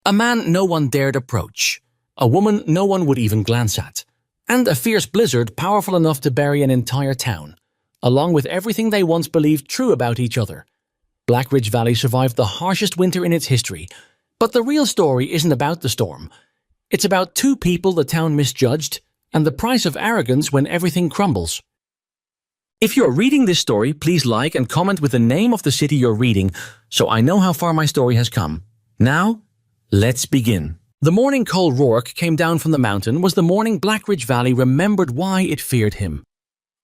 A man no one dared approach, a woman no one would even glance at, and a fierce blizzard powerful enough to bury an entire town, along with everything they once believed true about each other. Black Ridge Valley survived the harshest winter in its history, but the real story isn't about the storm. It's about two people the town misjudged, and the price of arrogance when everything crumbles. If you're reading this story, please like and comment with the name of the city you're reading, so I know how far my story has come. Now, let's begin. The morning Cole Rourke came down from the mountain was the morning Black Ridge Valley remembered why it feared him.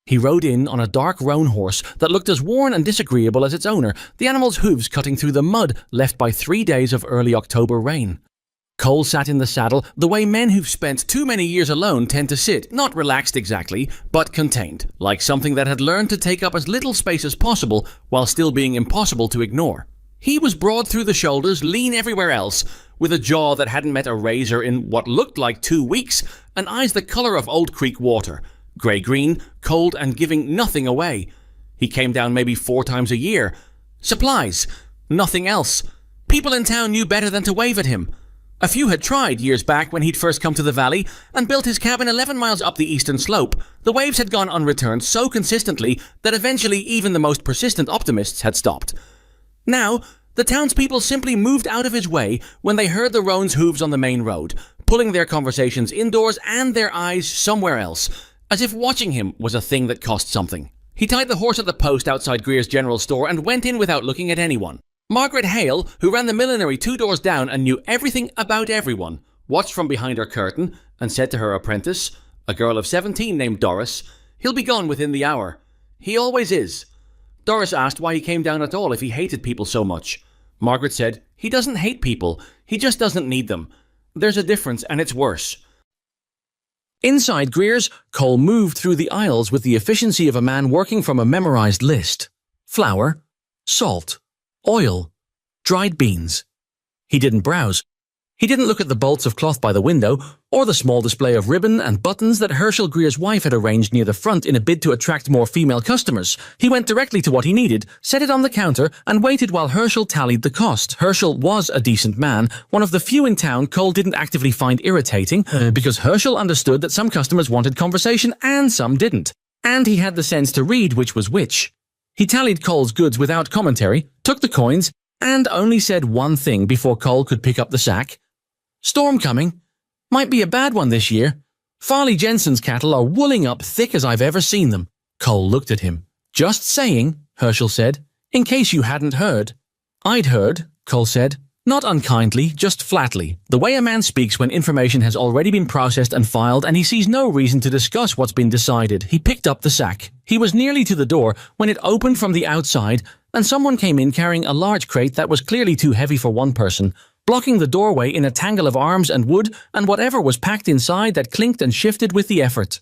He rode in on a dark roan horse that looked as worn and disagreeable as its owner, the animal's hooves cutting through the mud left by 3 days of early October rain. Cole sat in the saddle the way men who've spent too many years alone tend to sit, not relaxed exactly, but contained, like something that had learned to take up as little space as possible while still being impossible to ignore. He was broad through the shoulders, lean everywhere else, with a jaw that hadn't met a razor in what looked like 2 weeks, and eyes the color of Old Creek water, grey-green, cold, and giving nothing away. He came down maybe 4 times a year. Supplies. Nothing else. People in town knew better than to wave at him. A few had tried years back when he'd first come to the valley and built his cabin 11 miles up the eastern slope. The waves had gone unreturned so consistently that eventually even the most persistent optimists had stopped. Now, the townspeople simply moved out of his way when they heard the roan's hooves on the main road, pulling their conversations indoors and their eyes somewhere else, as if watching him was a thing that cost something. He tied the horse at the post outside Greer's general store and went in without looking at anyone. Margaret Hale, who ran the millinery 2 doors down and knew everything about everyone, watched from behind her curtain and said to her apprentice, a girl of 17 named Doris, "He'll be gone within the hour." "He always is." Doris asked why he came down at all if he hated people so much. Margaret said, "He doesn't hate people, he just doesn't need them. There's a difference and it's worse." Inside Greer's, Cole moved through the aisles with the efficiency of a man working from a memorized list. Flour, salt, oil, dried beans. He didn't browse. He didn't look at the bolts of cloth by the window, or the small display of ribbon and buttons that Herschel Greer's wife had arranged near the front in a bid to attract more female customers. He went directly to what he needed, set it on the counter, and waited while Herschel tallied the cost. Herschel was a decent man, one of the few in town Cole didn't actively find irritating, because Herschel understood that some customers wanted conversation and some didn't. And he had the sense to read which was which. He tallied Cole's goods without commentary, took the coins, and only said one thing before Cole could pick up the sack. "Storm coming. Might be a bad one this year. Farley Jensen's cattle are wooling up thick as I've ever seen them." Cole looked at him. "Just saying," Herschel said, "in case you hadn't heard." "I'd heard," Cole said. Not unkindly, just flatly, the way a man speaks when information has already been processed and filed and he sees no reason to discuss what's been decided. He picked up the sack. He was nearly to the door when it opened from the outside and someone came in carrying a large crate that was clearly too heavy for one person, blocking the doorway in a tangle of arms and wood and whatever was packed inside that clinked and shifted with the effort.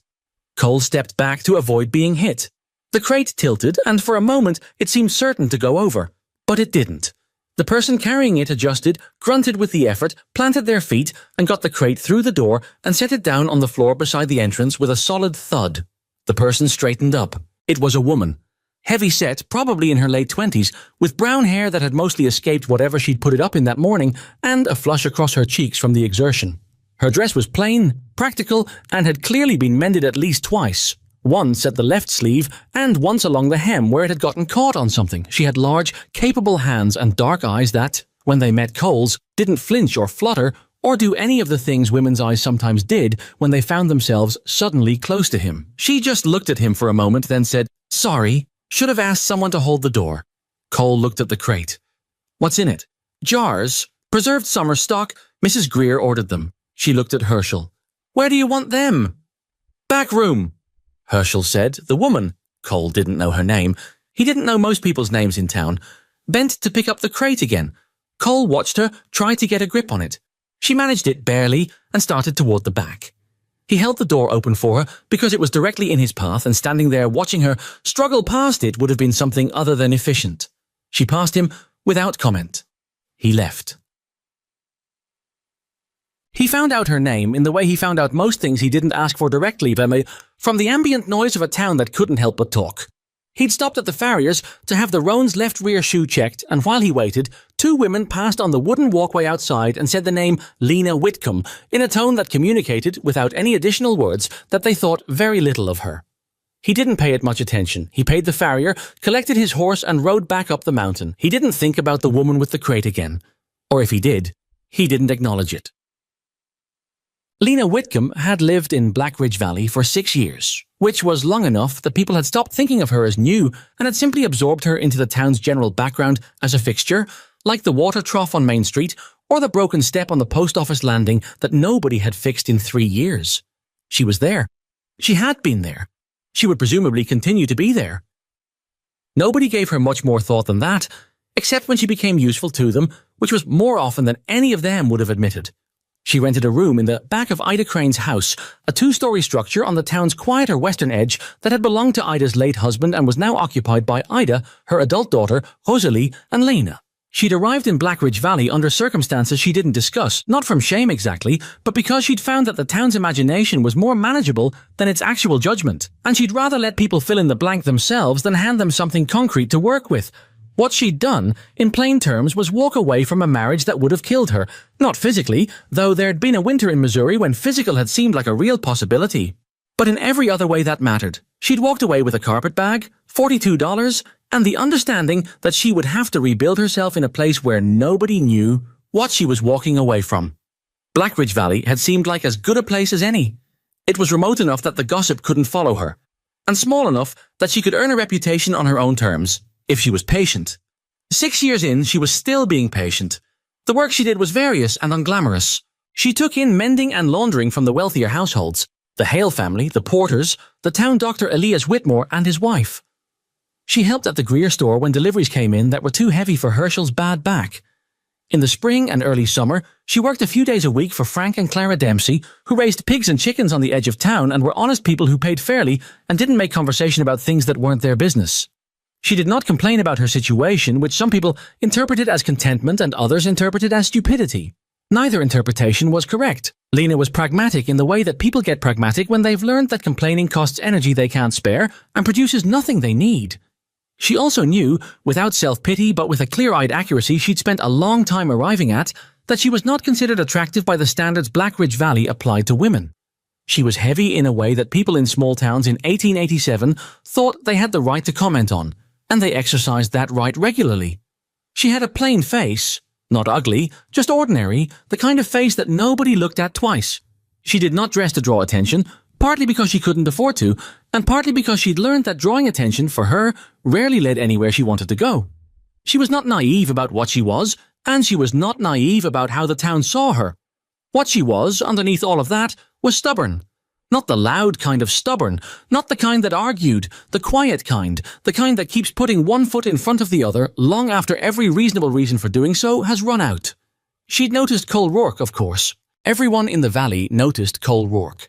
Cole stepped back to avoid being hit. The crate tilted and for a moment it seemed certain to go over, but it didn't. The person carrying it adjusted, grunted with the effort, planted their feet, and got the crate through the door and set it down on the floor beside the entrance with a solid thud. The person straightened up. It was a woman. Heavy-set, probably in her late 20s, with brown hair that had mostly escaped whatever she'd put it up in that morning, and a flush across her cheeks from the exertion. Her dress was plain, practical, and had clearly been mended at least twice. Once at the left sleeve, and once along the hem where it had gotten caught on something. She had large, capable hands and dark eyes that, when they met Cole's, didn't flinch or flutter, or do any of the things women's eyes sometimes did when they found themselves suddenly close to him. She just looked at him for a moment, then said, "Sorry, should have asked someone to hold the door." Cole looked at the crate. "What's in it?" "Jars. Preserved summer stock. Mrs. Greer ordered them." She looked at Herschel. "Where do you want them?" "Back room," Herschel said. The woman, Cole didn't know her name, he didn't know most people's names in town, bent to pick up the crate again. Cole watched her try to get a grip on it. She managed it barely and started toward the back. He held the door open for her because it was directly in his path and standing there watching her struggle past it would have been something other than efficient. She passed him without comment. He left. He found out her name in the way he found out most things he didn't ask for directly from the ambient noise of a town that couldn't help but talk. He'd stopped at the farrier's to have the roan's left rear shoe checked, and while he waited, two women passed on the wooden walkway outside and said the name Lena Whitcomb in a tone that communicated, without any additional words, that they thought very little of her. He didn't pay it much attention. He paid the farrier, collected his horse and rode back up the mountain. He didn't think about the woman with the crate again. Or if he did, he didn't acknowledge it. Lena Whitcomb had lived in Blackridge Valley for 6 years, which was long enough that people had stopped thinking of her as new and had simply absorbed her into the town's general background as a fixture, like the water trough on Main Street or the broken step on the post office landing that nobody had fixed in 3 years. She was there. She had been there. She would presumably continue to be there. Nobody gave her much more thought than that, except when she became useful to them, which was more often than any of them would have admitted. She rented a room in the back of Ida Crane's house, a 2-story structure on the town's quieter western edge that had belonged to Ida's late husband and was now occupied by Ida, her adult daughter, Rosalie, and Lena. She'd arrived in Blackridge Valley under circumstances she didn't discuss, not from shame exactly, but because she'd found that the town's imagination was more manageable than its actual judgment, and she'd rather let people fill in the blank themselves than hand them something concrete to work with. What she'd done, in plain terms, was walk away from a marriage that would have killed her. Not physically, though there'd been a winter in Missouri when physical had seemed like a real possibility. But in every other way that mattered. She'd walked away with a carpet bag, $42, and the understanding that she would have to rebuild herself in a place where nobody knew what she was walking away from. Blackridge Valley had seemed like as good a place as any. It was remote enough that the gossip couldn't follow her, and small enough that she could earn a reputation on her own terms, if she was patient. 6 years in, she was still being patient. The work she did was various and unglamorous. She took in mending and laundering from the wealthier households, the Hale family, the Porters, the town doctor Elias Whitmore and his wife. She helped at the Greer store when deliveries came in that were too heavy for Herschel's bad back. In the spring and early summer, she worked a few days a week for Frank and Clara Dempsey, who raised pigs and chickens on the edge of town and were honest people who paid fairly and didn't make conversation about things that weren't their business. She did not complain about her situation, which some people interpreted as contentment and others interpreted as stupidity. Neither interpretation was correct. Lena was pragmatic in the way that people get pragmatic when they've learned that complaining costs energy they can't spare and produces nothing they need. She also knew, without self-pity but with a clear-eyed accuracy she'd spent a long time arriving at, that she was not considered attractive by the standards Blackridge Valley applied to women. She was heavy in a way that people in small towns in 1887 thought they had the right to comment on, and they exercised that right regularly. She had a plain face, not ugly, just ordinary, the kind of face that nobody looked at twice. She did not dress to draw attention, partly because she couldn't afford to, and partly because she'd learned that drawing attention, for her, rarely led anywhere she wanted to go. She was not naive about what she was, and she was not naive about how the town saw her. What she was, underneath all of that, was stubborn. Not the loud kind of stubborn, not the kind that argued, the quiet kind, the kind that keeps putting one foot in front of the other long after every reasonable reason for doing so has run out. She'd noticed Cole Rourke, of course. Everyone in the valley noticed Cole Rourke.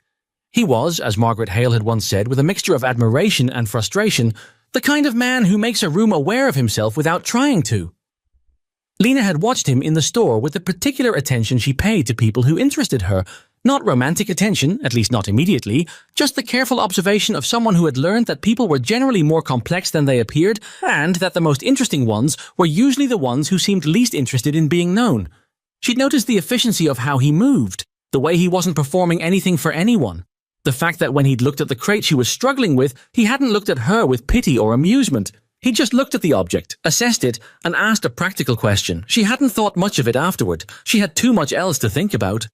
He was, as Margaret Hale had once said with a mixture of admiration and frustration, the kind of man who makes a room aware of himself without trying to. Lena had watched him in the store with the particular attention she paid to people who interested her. Not romantic attention, at least not immediately, just the careful observation of someone who had learned that people were generally more complex than they appeared, and that the most interesting ones were usually the ones who seemed least interested in being known. She'd noticed the efficiency of how he moved, the way he wasn't performing anything for anyone. The fact that when he'd looked at the crate she was struggling with, he hadn't looked at her with pity or amusement. He'd just looked at the object, assessed it, and asked a practical question. She hadn't thought much of it afterward. She had too much else to think about.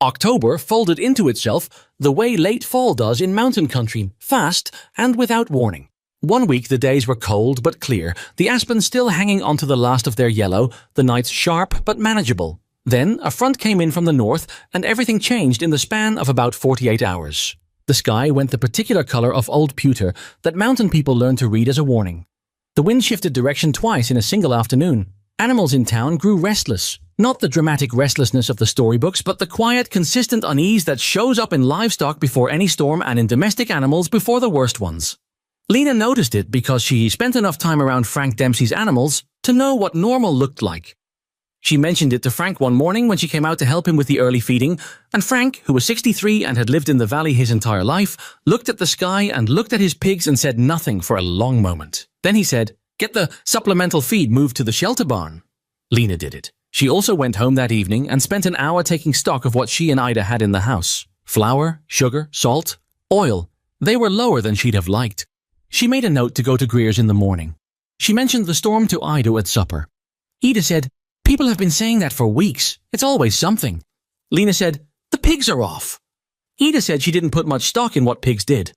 October folded into itself the way late fall does in mountain country, fast and without warning. 1 week the days were cold but clear, the aspens still hanging onto the last of their yellow, the nights sharp but manageable. Then a front came in from the north and everything changed in the span of about 48 hours. The sky went the particular color of old pewter that mountain people learned to read as a warning. The wind shifted direction twice in a single afternoon. Animals in town grew restless. Not the dramatic restlessness of the storybooks, but the quiet, consistent unease that shows up in livestock before any storm and in domestic animals before the worst ones. Lena noticed it because she spent enough time around Frank Dempsey's animals to know what normal looked like. She mentioned it to Frank one morning when she came out to help him with the early feeding, and Frank, who was 63 and had lived in the valley his entire life, looked at the sky and looked at his pigs and said nothing for a long moment. Then he said, Get the supplemental feed moved to the shelter barn. Lena did it. She also went home that evening and spent an hour taking stock of what she and Ida had in the house. Flour, sugar, salt, oil. They were lower than she'd have liked. She made a note to go to Greer's in the morning. She mentioned the storm to Ida at supper. Ida said, "People have been saying that for weeks. It's always something." Lena said, "The pigs are off." Ida said she didn't put much stock in what pigs did.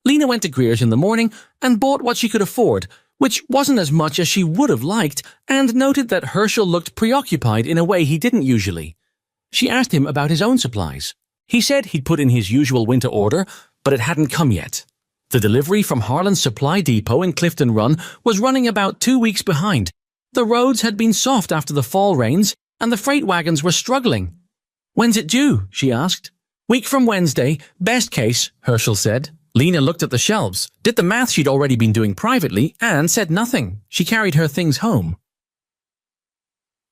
Lena went to Greer's in the morning and bought what she could afford, which wasn't as much as she would have liked, and noted that Herschel looked preoccupied in a way he didn't usually. She asked him about his own supplies. He said he'd put in his usual winter order, but it hadn't come yet. The delivery from Harlan's supply depot in Clifton Run was running about 2 weeks behind. The roads had been soft after the fall rains, and the freight wagons were struggling. "When's it due?" she asked. "Week from Wednesday, best case," Herschel said. Lena looked at the shelves, did the math she'd already been doing privately, and said nothing. She carried her things home.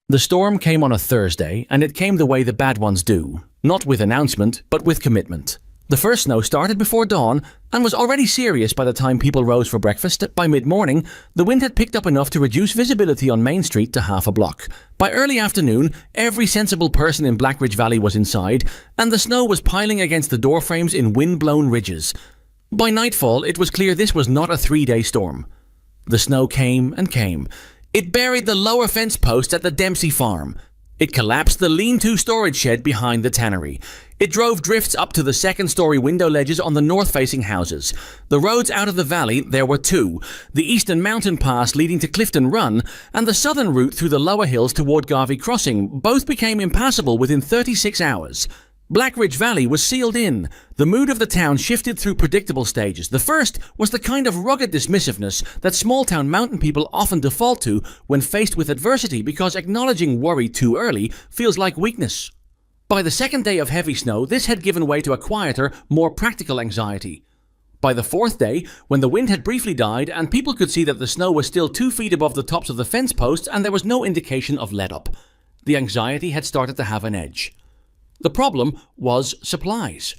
The storm came on a Thursday, and it came the way the bad ones do. Not with announcement, but with commitment. The first snow started before dawn and was already serious by the time people rose for breakfast. By mid-morning, the wind had picked up enough to reduce visibility on Main Street to half a block. By early afternoon, every sensible person in Blackridge Valley was inside, and the snow was piling against the doorframes in wind-blown ridges. By nightfall, it was clear this was not a 3-day storm. The snow came and came. It buried the lower fence post at the Dempsey farm. It collapsed the lean-to storage shed behind the tannery. It drove drifts up to the second-story window ledges on the north-facing houses. The roads out of the valley, there were two: the eastern mountain pass leading to Clifton Run, and the southern route through the lower hills toward Garvey Crossing. Both became impassable within 36 hours. Blackridge Valley was sealed in. The mood of the town shifted through predictable stages. The first was the kind of rugged dismissiveness that small-town mountain people often default to when faced with adversity, because acknowledging worry too early feels like weakness. By the second day of heavy snow, this had given way to a quieter, more practical anxiety. By the fourth day, when the wind had briefly died and people could see that the snow was still 2 feet above the tops of the fence posts and there was no indication of let-up, the anxiety had started to have an edge. The problem was supplies.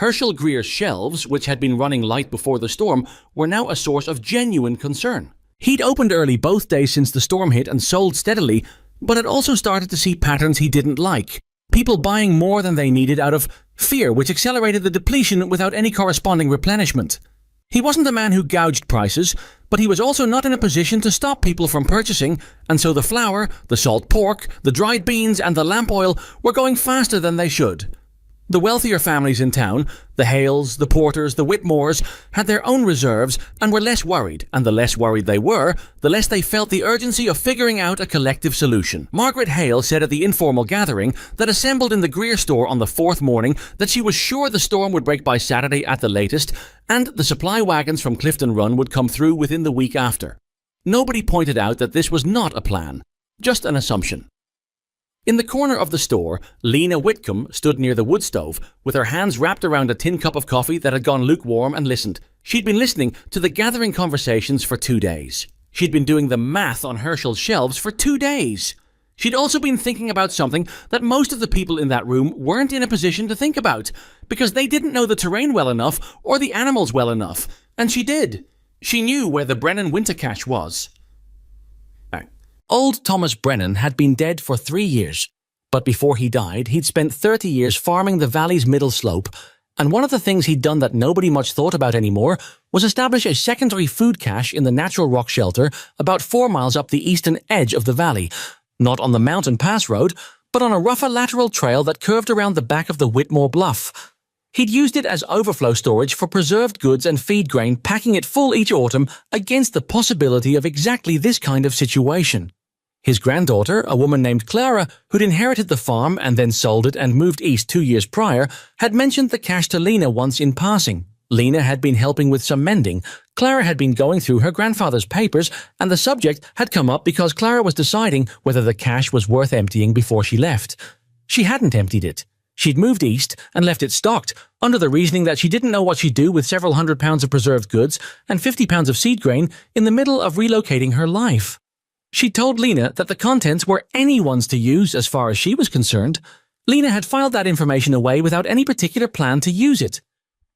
Herschel Greer's shelves, which had been running light before the storm, were now a source of genuine concern. He'd opened early both days since the storm hit and sold steadily, but had also started to see patterns he didn't like. People buying more than they needed out of fear, which accelerated the depletion without any corresponding replenishment. He wasn't a man who gouged prices, but he was also not in a position to stop people from purchasing, and so the flour, the salt pork, the dried beans, and the lamp oil were going faster than they should. The wealthier families in town, the Hales, the Porters, the Whitmores, had their own reserves and were less worried, and the less worried they were, the less they felt the urgency of figuring out a collective solution. Margaret Hale said at the informal gathering that assembled in the Greer store on the fourth morning that she was sure the storm would break by Saturday at the latest, and the supply wagons from Clifton Run would come through within the week after. Nobody pointed out that this was not a plan, just an assumption. In the corner of the store, Lena Whitcomb stood near the wood stove, with her hands wrapped around a tin cup of coffee that had gone lukewarm, and listened. She'd been listening to the gathering conversations for 2 days. She'd been doing the math on Herschel's shelves for 2 days. She'd also been thinking about something that most of the people in that room weren't in a position to think about, because they didn't know the terrain well enough or the animals well enough. And she did. She knew where the Brennan winter cache was. Old Thomas Brennan had been dead for 3 years, but before he died, he'd spent 30 years farming the valley's middle slope, and one of the things he'd done that nobody much thought about anymore was establish a secondary food cache in the natural rock shelter about 4 miles up the eastern edge of the valley, not on the mountain pass road, but on a rougher lateral trail that curved around the back of the Whitmore Bluff. He'd used it as overflow storage for preserved goods and feed grain, packing it full each autumn against the possibility of exactly this kind of situation. His granddaughter, a woman named Clara, who'd inherited the farm and then sold it and moved east 2 years prior, had mentioned the cache to Lena once in passing. Lena had been helping with some mending. Clara had been going through her grandfather's papers, and the subject had come up because Clara was deciding whether the cache was worth emptying before she left. She hadn't emptied it. She'd moved east and left it stocked, under the reasoning that she didn't know what she'd do with several £100 of preserved goods and 50 pounds of seed grain in the middle of relocating her life. She told Lena that the contents were anyone's to use as far as she was concerned. Lena had filed that information away without any particular plan to use it.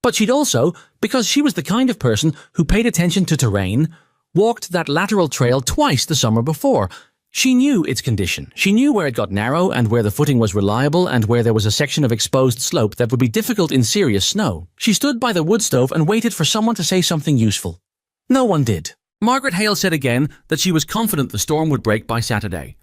But she'd also, because she was the kind of person who paid attention to terrain, walked that lateral trail twice the summer before. She knew its condition. She knew where it got narrow and where the footing was reliable and where there was a section of exposed slope that would be difficult in serious snow. She stood by the wood stove and waited for someone to say something useful. No one did. Margaret Hale said again that she was confident the storm would break by Saturday.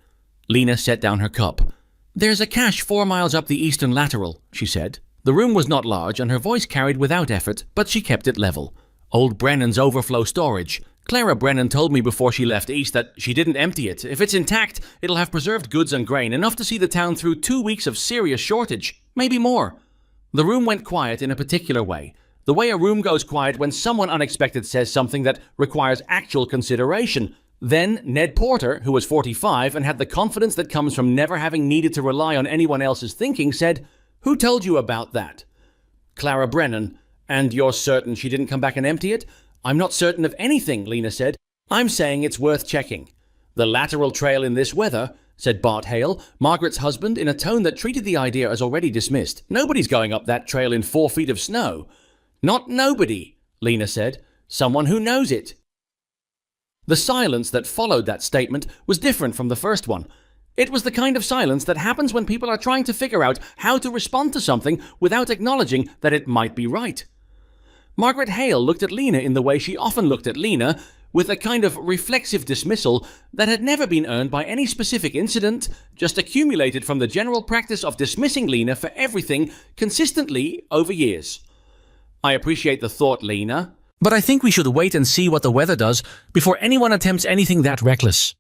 Lena set down her cup. "There's a cache 4 miles up the eastern lateral," she said. The room was not large and her voice carried without effort, but she kept it level. "Old Brennan's overflow storage. Clara Brennan told me before she left east that she didn't empty it. If it's intact, it'll have preserved goods and grain, enough to see the town through 2 weeks of serious shortage, maybe more." The room went quiet in a particular way. The way a room goes quiet when someone unexpected says something that requires actual consideration. Then Ned Porter, who was 45 and had the confidence that comes from never having needed to rely on anyone else's thinking, said, "Who told you about that?" "Clara Brennan. And you're certain she didn't come back and empty it?" "I'm not certain of anything," Lena said. "I'm saying it's worth checking." "The lateral trail in this weather," said Bart Hale, Margaret's husband, in a tone that treated the idea as already dismissed. "Nobody's going up that trail in 4 feet of snow." "Not nobody," Lena said. "Someone who knows it." The silence that followed that statement was different from the first one. It was the kind of silence that happens when people are trying to figure out how to respond to something without acknowledging that it might be right. Margaret Hale looked at Lena in the way she often looked at Lena, with a kind of reflexive dismissal that had never been earned by any specific incident, just accumulated from the general practice of dismissing Lena for everything consistently over years. "I appreciate the thought, Lena, but I think we should wait and see what the weather does before anyone attempts anything that reckless."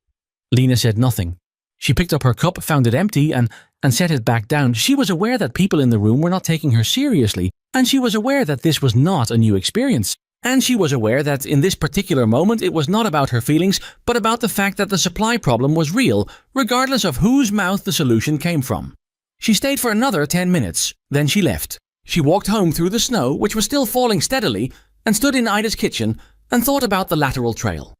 Lena said nothing. She picked up her cup, found it empty, and set it back down. She was aware that people in the room were not taking her seriously, and she was aware that this was not a new experience. And she was aware that in this particular moment it was not about her feelings, but about the fact that the supply problem was real, regardless of whose mouth the solution came from. She stayed for another 10 minutes, then she left. She walked home through the snow, which was still falling steadily, and stood in Ida's kitchen and thought about the lateral trail.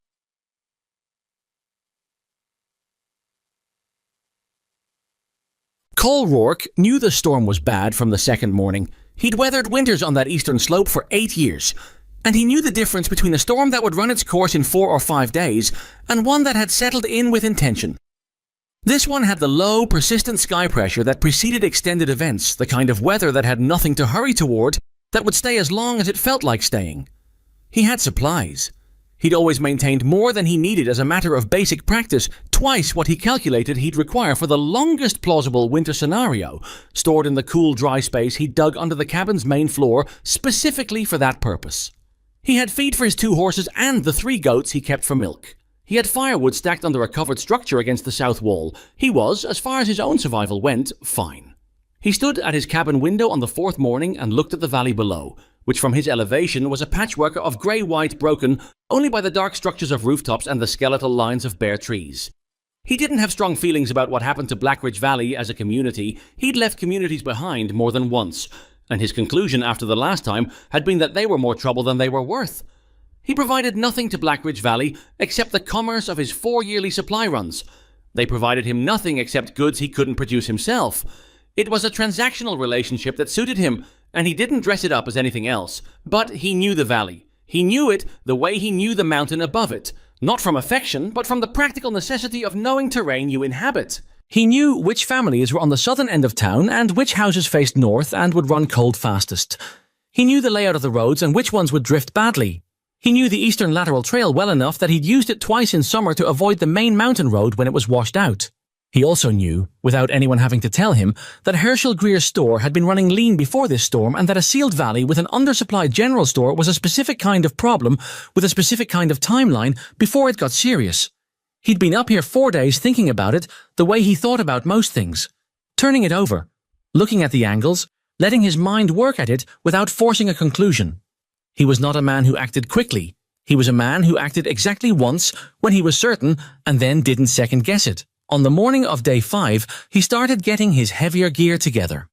Cole Rourke knew the storm was bad from the second morning. He'd weathered winters on that eastern slope for 8 years, and he knew the difference between a storm that would run its course in 4 or 5 days and one that had settled in with intention. This one had the low, persistent sky pressure that preceded extended events, the kind of weather that had nothing to hurry toward, that would stay as long as it felt like staying. He had supplies. He'd always maintained more than he needed as a matter of basic practice, twice what he calculated he'd require for the longest plausible winter scenario, stored in the cool, dry space he'd dug under the cabin's main floor specifically for that purpose. He had feed for his 2 horses and the 3 goats he kept for milk. He had firewood stacked under a covered structure against the south wall. He was, as far as his own survival went, fine. He stood at his cabin window on the 4th morning and looked at the valley below, which from his elevation was a patchwork of grey-white broken only by the dark structures of rooftops and the skeletal lines of bare trees. He didn't have strong feelings about what happened to Blackridge Valley as a community. He'd left communities behind more than once, and his conclusion after the last time had been that they were more trouble than they were worth. He provided nothing to Blackridge Valley except the commerce of his 4 yearly supply runs. They provided him nothing except goods he couldn't produce himself. It was a transactional relationship that suited him, and he didn't dress it up as anything else. But he knew the valley. He knew it the way he knew the mountain above it, not from affection, but from the practical necessity of knowing terrain you inhabit. He knew which families were on the southern end of town and which houses faced north and would run cold fastest. He knew the layout of the roads and which ones would drift badly. He knew the eastern lateral trail well enough that he'd used it twice in summer to avoid the main mountain road when it was washed out. He also knew, without anyone having to tell him, that Herschel Greer's store had been running lean before this storm and that a sealed valley with an undersupplied general store was a specific kind of problem with a specific kind of timeline before it got serious. He'd been up here 4 days thinking about it the way he thought about most things, turning it over, looking at the angles, letting his mind work at it without forcing a conclusion. He was not a man who acted quickly. He was a man who acted exactly once when he was certain and then didn't second-guess it. On the morning of day 5, he started getting his heavier gear together.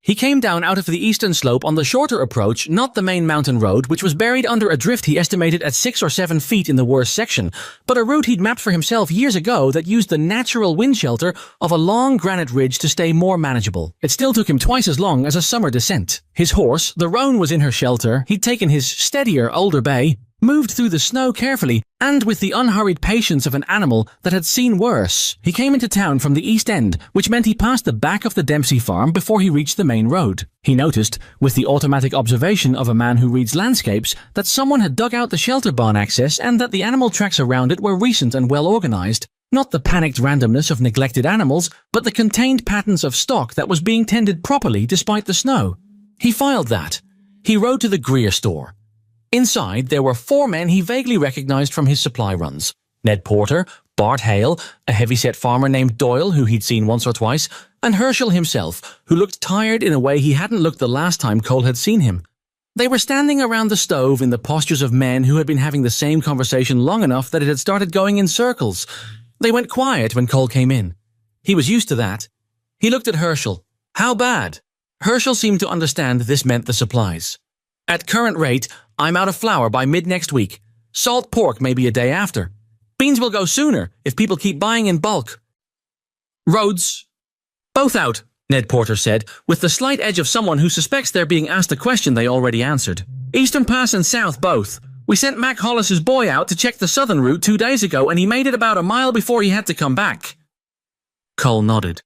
He came down out of the eastern slope on the shorter approach, not the main mountain road, which was buried under a drift he estimated at 6 or 7 feet in the worst section, but a route he'd mapped for himself years ago that used the natural wind shelter of a long granite ridge to stay more manageable. It still took him twice as long as a summer descent. His horse, the roan, was in her shelter. He'd taken his steadier, older bay, moved through the snow carefully and with the unhurried patience of an animal that had seen worse. He came into town from the East End, which meant he passed the back of the Dempsey farm before he reached the main road. He noticed, with the automatic observation of a man who reads landscapes, that someone had dug out the shelter barn access and that the animal tracks around it were recent and well organized. Not the panicked randomness of neglected animals, but the contained patterns of stock that was being tended properly despite the snow. He filed that. He rode to the Greer store. Inside, there were 4 men he vaguely recognized from his supply runs. Ned Porter, Bart Hale, a heavy-set farmer named Doyle, who he'd seen once or twice, and Herschel himself, who looked tired in a way he hadn't looked the last time Cole had seen him. They were standing around the stove in the postures of men who had been having the same conversation long enough that it had started going in circles. They went quiet when Cole came in. He was used to that. He looked at Herschel. How bad? Herschel seemed to understand this meant the supplies. At current rate, I'm out of flour by mid-next week. Salt pork maybe a day after. Beans will go sooner if people keep buying in bulk. Roads? Both out, Ned Porter said, with the slight edge of someone who suspects they're being asked a question they already answered. Eastern Pass and South both. We sent Mac Hollis's boy out to check the southern route 2 days ago and he made it about a mile before he had to come back. Cole nodded.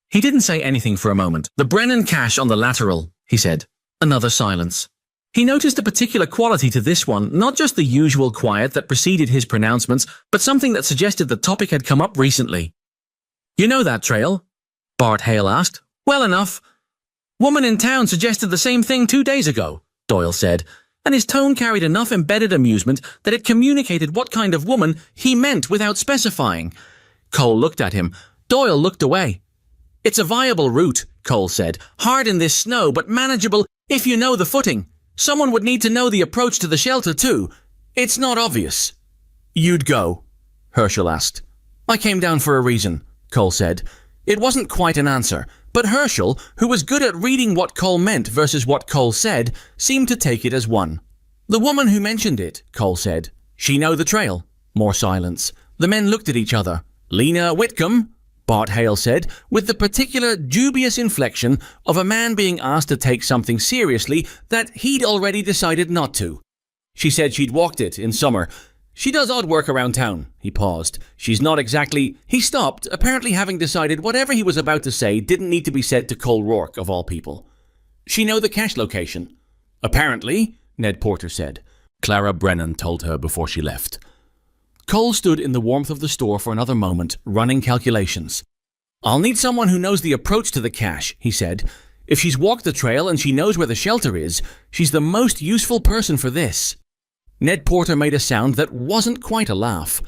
He didn't say anything for a moment. The Brennan cache on the lateral, he said. Another silence. He noticed a particular quality to this one, not just the usual quiet that preceded his pronouncements, but something that suggested the topic had come up recently. You know that trail? Bart Hale asked. Well enough. Woman in town suggested the same thing 2 days ago, Doyle said, and his tone carried enough embedded amusement that it communicated what kind of woman he meant without specifying. Cole looked at him. Doyle looked away. It's a viable route, Cole said. Hard in this snow, but manageable if you know the footing. Someone would need to know the approach to the shelter, too. It's not obvious. You'd go? Herschel asked. I came down for a reason, Cole said. It wasn't quite an answer, but Herschel, who was good at reading what Cole meant versus what Cole said, seemed to take it as one. The woman who mentioned it, Cole said. She know the trail? More silence. The men looked at each other. Lena Whitcomb? Bart Hale said, with the particular dubious inflection of a man being asked to take something seriously that he'd already decided not to. She said she'd walked it in summer. She does odd work around town. He paused. She's not exactly... He stopped, apparently having decided whatever he was about to say didn't need to be said to Cole Rourke, of all people. She know the cache location. Apparently, Ned Porter said. Clara Brennan told her before she left. Cole stood in the warmth of the store for another moment, running calculations. I'll need someone who knows the approach to the cache, he said. If she's walked the trail and she knows where the shelter is, she's the most useful person for this. Ned Porter made a sound that wasn't quite a laugh.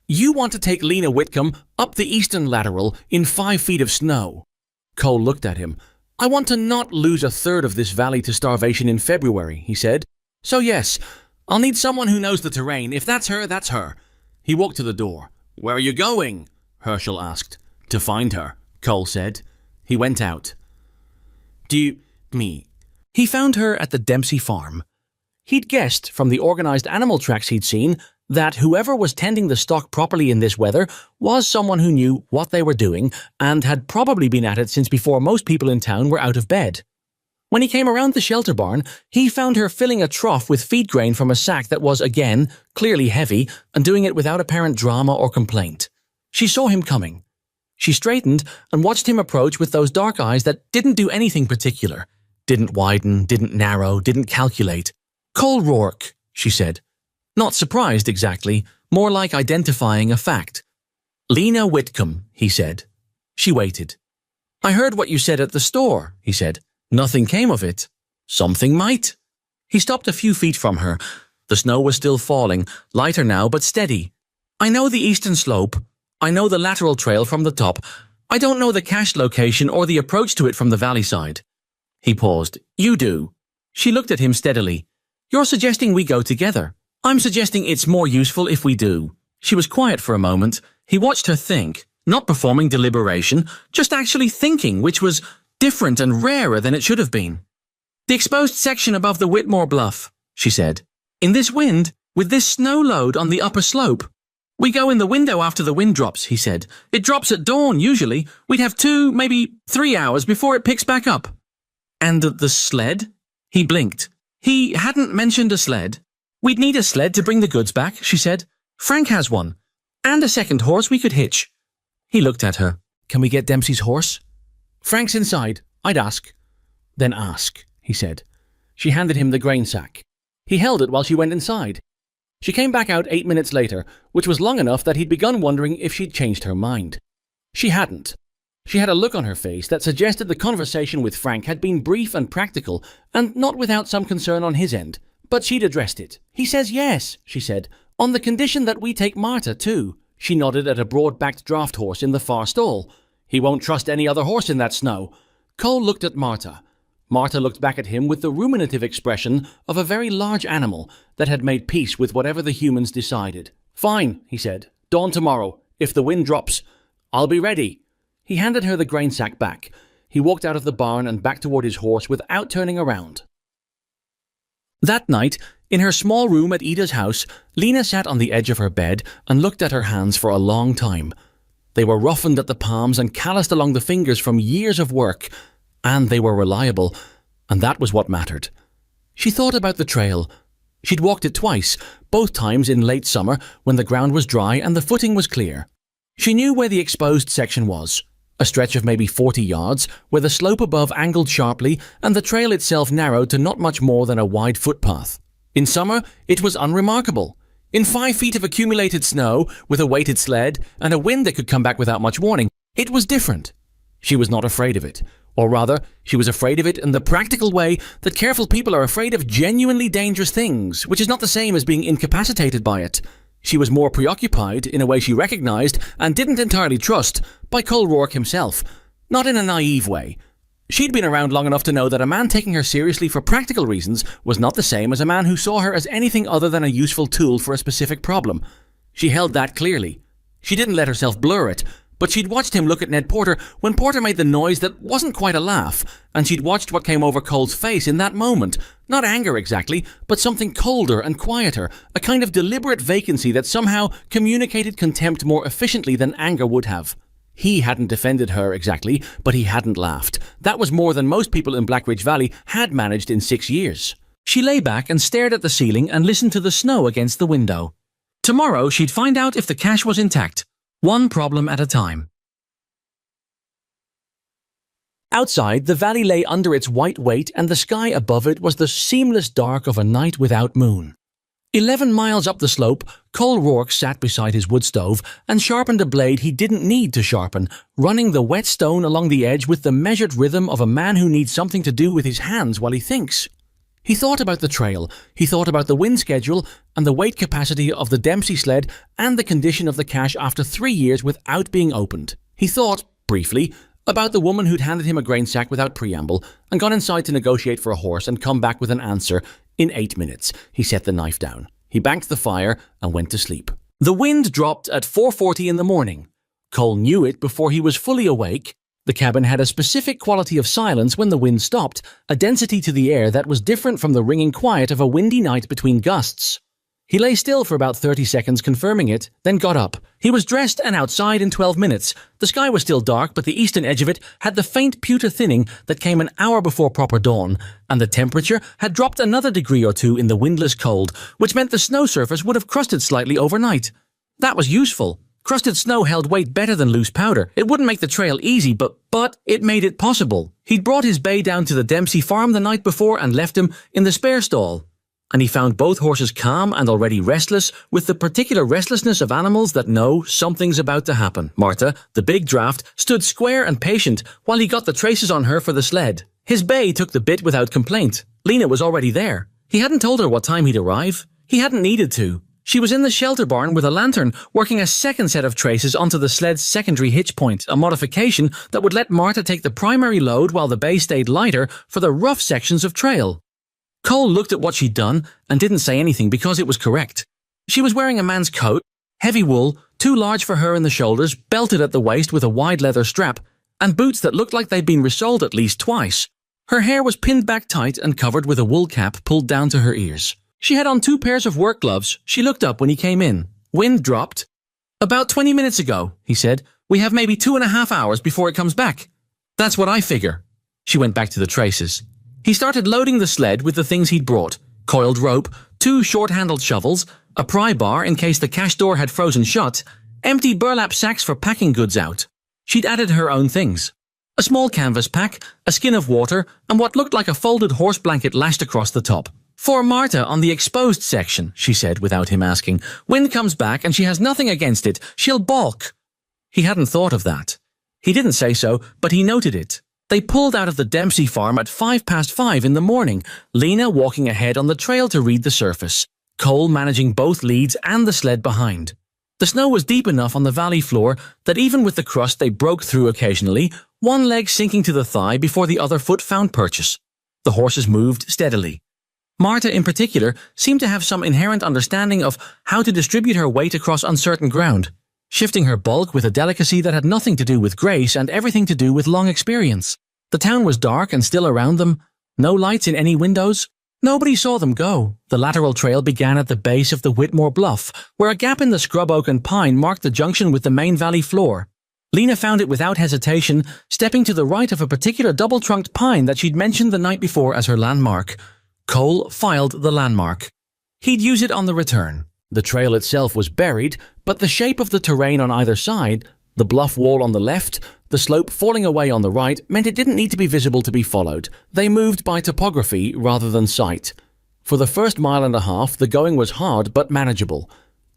You want to take Lena Whitcomb up the eastern lateral in 5 feet of snow. Cole looked at him. I want to not lose a third of this valley to starvation in February, he said. So yes, I'll need someone who knows the terrain. If that's her, that's her. He walked to the door. Where are you going? Herschel asked. To find her, Cole said. He went out. Me. He found her at the Dempsey farm. He'd guessed, from the organized animal tracks he'd seen, that whoever was tending the stock properly in this weather was someone who knew what they were doing and had probably been at it since before most people in town were out of bed. When he came around the shelter barn, he found her filling a trough with feed grain from a sack that was, again, clearly heavy, and doing it without apparent drama or complaint. She saw him coming. She straightened and watched him approach with those dark eyes that didn't do anything particular. Didn't widen, didn't narrow, didn't calculate. Cole Rourke, she said. Not surprised exactly, more like identifying a fact. Lena Whitcomb, he said. She waited. I heard what you said at the store, he said. Nothing came of it. Something might. He stopped a few feet from her. The snow was still falling, lighter now but steady. I know the eastern slope. I know the lateral trail from the top. I don't know the cache location or the approach to it from the valley side. He paused. You do. She looked at him steadily. You're suggesting we go together. I'm suggesting it's more useful if we do. She was quiet for a moment. He watched her think, not performing deliberation, just actually thinking, which was different and rarer than it should have been. The exposed section above the Whitmore Bluff, she said. In this wind, with this snow load on the upper slope. We go in the window after the wind drops, he said. It drops at dawn, usually. We'd have 2, maybe 3 hours before it picks back up. And the sled? He blinked. He hadn't mentioned a sled. We'd need a sled to bring the goods back, she said. Frank has one. And a second horse we could hitch. He looked at her. Can we get Dempsey's horse? Frank's inside. I'd ask. Then ask, he said. She handed him the grain sack. He held it while she went inside. She came back out 8 minutes later, which was long enough that he'd begun wondering if she'd changed her mind. She hadn't. She had a look on her face that suggested the conversation with Frank had been brief and practical, and not without some concern on his end. But she'd addressed it. He says yes, she said, on the condition that we take Marta too. She nodded at a broad-backed draft horse in the far stall. He won't trust any other horse in that snow. Cole looked at Marta. Marta looked back at him with the ruminative expression of a very large animal that had made peace with whatever the humans decided. Fine, he said. Dawn tomorrow, if the wind drops. I'll be ready. He handed her the grain sack back. He walked out of the barn and back toward his horse without turning around. That night, in her small room at Ida's house, Lena sat on the edge of her bed and looked at her hands for a long time. They were roughened at the palms and calloused along the fingers from years of work, and they were reliable, and that was what mattered. She thought about the trail. She'd walked it twice, both times in late summer when the ground was dry and the footing was clear. She knew where the exposed section was, a stretch of maybe 40 yards, where the slope above angled sharply and the trail itself narrowed to not much more than a wide footpath. In summer, it was unremarkable. In 5 feet of accumulated snow, with a weighted sled and a wind that could come back without much warning, it was different. She was not afraid of it. Or rather, she was afraid of it in the practical way that careful people are afraid of genuinely dangerous things, which is not the same as being incapacitated by it. She was more preoccupied, in a way she recognized and didn't entirely trust, by Cole Rourke himself. Not in a naive way. She'd been around long enough to know that a man taking her seriously for practical reasons was not the same as a man who saw her as anything other than a useful tool for a specific problem. She held that clearly. She didn't let herself blur it, but she'd watched him look at Ned Porter when Porter made the noise that wasn't quite a laugh, and she'd watched what came over Cole's face in that moment. Not anger exactly, but something colder and quieter, a kind of deliberate vacancy that somehow communicated contempt more efficiently than anger would have. He hadn't defended her exactly, but he hadn't laughed. That was more than most people in Black Ridge Valley had managed in 6 years. She lay back and stared at the ceiling and listened to the snow against the window. Tomorrow she'd find out if the cache was intact. One problem at a time. Outside, the valley lay under its white weight and the sky above it was the seamless dark of a night without moon. 11 miles up the slope, Cole Rourke sat beside his wood stove and sharpened a blade he didn't need to sharpen, running the wet stone along the edge with the measured rhythm of a man who needs something to do with his hands while he thinks. He thought about the trail, he thought about the wind schedule and the weight capacity of the Dempsey sled and the condition of the cache after 3 years without being opened. He thought, briefly, about the woman who'd handed him a grain sack without preamble and gone inside to negotiate for a horse and come back with an answer in 8 minutes. He set the knife down. He banked the fire and went to sleep. The wind dropped at 4:40 in the morning. Cole knew it before he was fully awake. The cabin had a specific quality of silence when the wind stopped, a density to the air that was different from the ringing quiet of a windy night between gusts. He lay still for about 30 seconds confirming it, then got up. He was dressed and outside in 12 minutes. The sky was still dark, but the eastern edge of it had the faint pewter thinning that came an hour before proper dawn, and the temperature had dropped another degree or two in the windless cold, which meant the snow surface would have crusted slightly overnight. That was useful. Crusted snow held weight better than loose powder. It wouldn't make the trail easy, but it made it possible. He'd brought his bay down to the Dempsey farm the night before and left him in the spare stall. And he found both horses calm and already restless, with the particular restlessness of animals that know something's about to happen. Marta, the big draft, stood square and patient while he got the traces on her for the sled. His bay took the bit without complaint. Lena was already there. He hadn't told her what time he'd arrive. He hadn't needed to. She was in the shelter barn with a lantern, working a second set of traces onto the sled's secondary hitch point, a modification that would let Marta take the primary load while the bay stayed lighter for the rough sections of trail. Cole looked at what she'd done and didn't say anything because it was correct. She was wearing a man's coat, heavy wool, too large for her in the shoulders, belted at the waist with a wide leather strap, and boots that looked like they'd been resoled at least twice. Her hair was pinned back tight and covered with a wool cap pulled down to her ears. She had on 2 pairs of work gloves. She looked up when he came in. Wind dropped. "About 20 minutes ago," he said. "We have maybe 2.5 hours before it comes back." "That's what I figure." She went back to the traces. He started loading the sled with the things he'd brought. Coiled rope, 2 short-handled shovels, a pry bar in case the cash door had frozen shut, empty burlap sacks for packing goods out. She'd added her own things. A small canvas pack, a skin of water, and what looked like a folded horse blanket lashed across the top. "For Marta on the exposed section," she said without him asking. "Wind comes back and she has nothing against it. She'll balk." He hadn't thought of that. He didn't say so, but he noted it. They pulled out of the Dempsey farm at 5:05 in the morning, Lena walking ahead on the trail to read the surface, Cole managing both leads and the sled behind. The snow was deep enough on the valley floor that even with the crust they broke through occasionally, one leg sinking to the thigh before the other foot found purchase. The horses moved steadily. Marta, in particular, seemed to have some inherent understanding of how to distribute her weight across uncertain ground, shifting her bulk with a delicacy that had nothing to do with grace and everything to do with long experience. The town was dark and still around them, no lights in any windows. Nobody saw them go. The lateral trail began at the base of the Whitmore Bluff, where a gap in the scrub oak and pine marked the junction with the main valley floor. Lena found it without hesitation, stepping to the right of a particular double-trunked pine that she'd mentioned the night before as her landmark. Cole filed the landmark. He'd use it on the return. The trail itself was buried, but the shape of the terrain on either side, the bluff wall on the left, the slope falling away on the right, meant it didn't need to be visible to be followed. They moved by topography rather than sight. For the first mile and a half, the going was hard but manageable.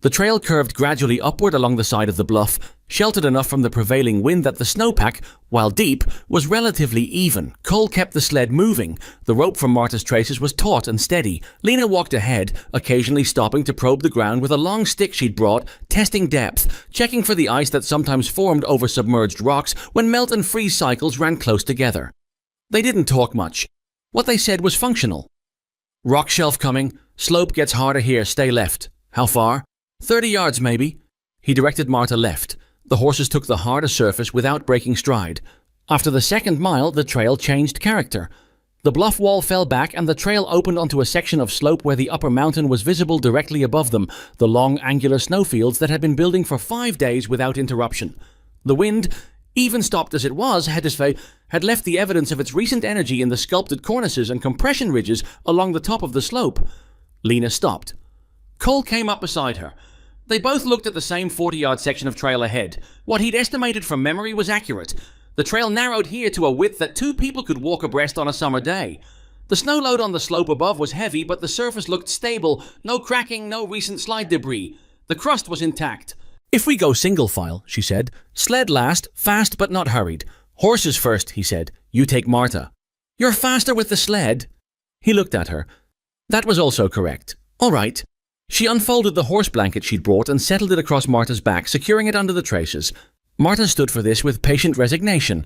The trail curved gradually upward along the side of the bluff, sheltered enough from the prevailing wind that the snowpack, while deep, was relatively even. Cole kept the sled moving. The rope from Marta's traces was taut and steady. Lena walked ahead, occasionally stopping to probe the ground with a long stick she'd brought, testing depth, checking for the ice that sometimes formed over submerged rocks when melt and freeze cycles ran close together. They didn't talk much. What they said was functional. "Rock shelf coming. Slope gets harder here. Stay left." "How far?" 30 yards, maybe." He directed Marta left. The horses took the harder surface without breaking stride. After the second mile, the trail changed character. The bluff wall fell back and the trail opened onto a section of slope where the upper mountain was visible directly above them, the long angular snowfields that had been building for 5 days without interruption. The wind, even stopped as it was, had left the evidence of its recent energy in the sculpted cornices and compression ridges along the top of the slope. Lena stopped. Cole came up beside her. They both looked at the same 40-yard section of trail ahead. What he'd estimated from memory was accurate. The trail narrowed here to a width that 2 people could walk abreast on a summer day. The snow load on the slope above was heavy, but the surface looked stable. No cracking, no recent slide debris. The crust was intact. "If we go single file," she said. "Sled last, fast but not hurried. Horses first," he said. "You take Marta." "You're faster with the sled." He looked at her. That was also correct. "All right." She unfolded the horse blanket she'd brought and settled it across Marta's back, securing it under the traces. Marta stood for this with patient resignation.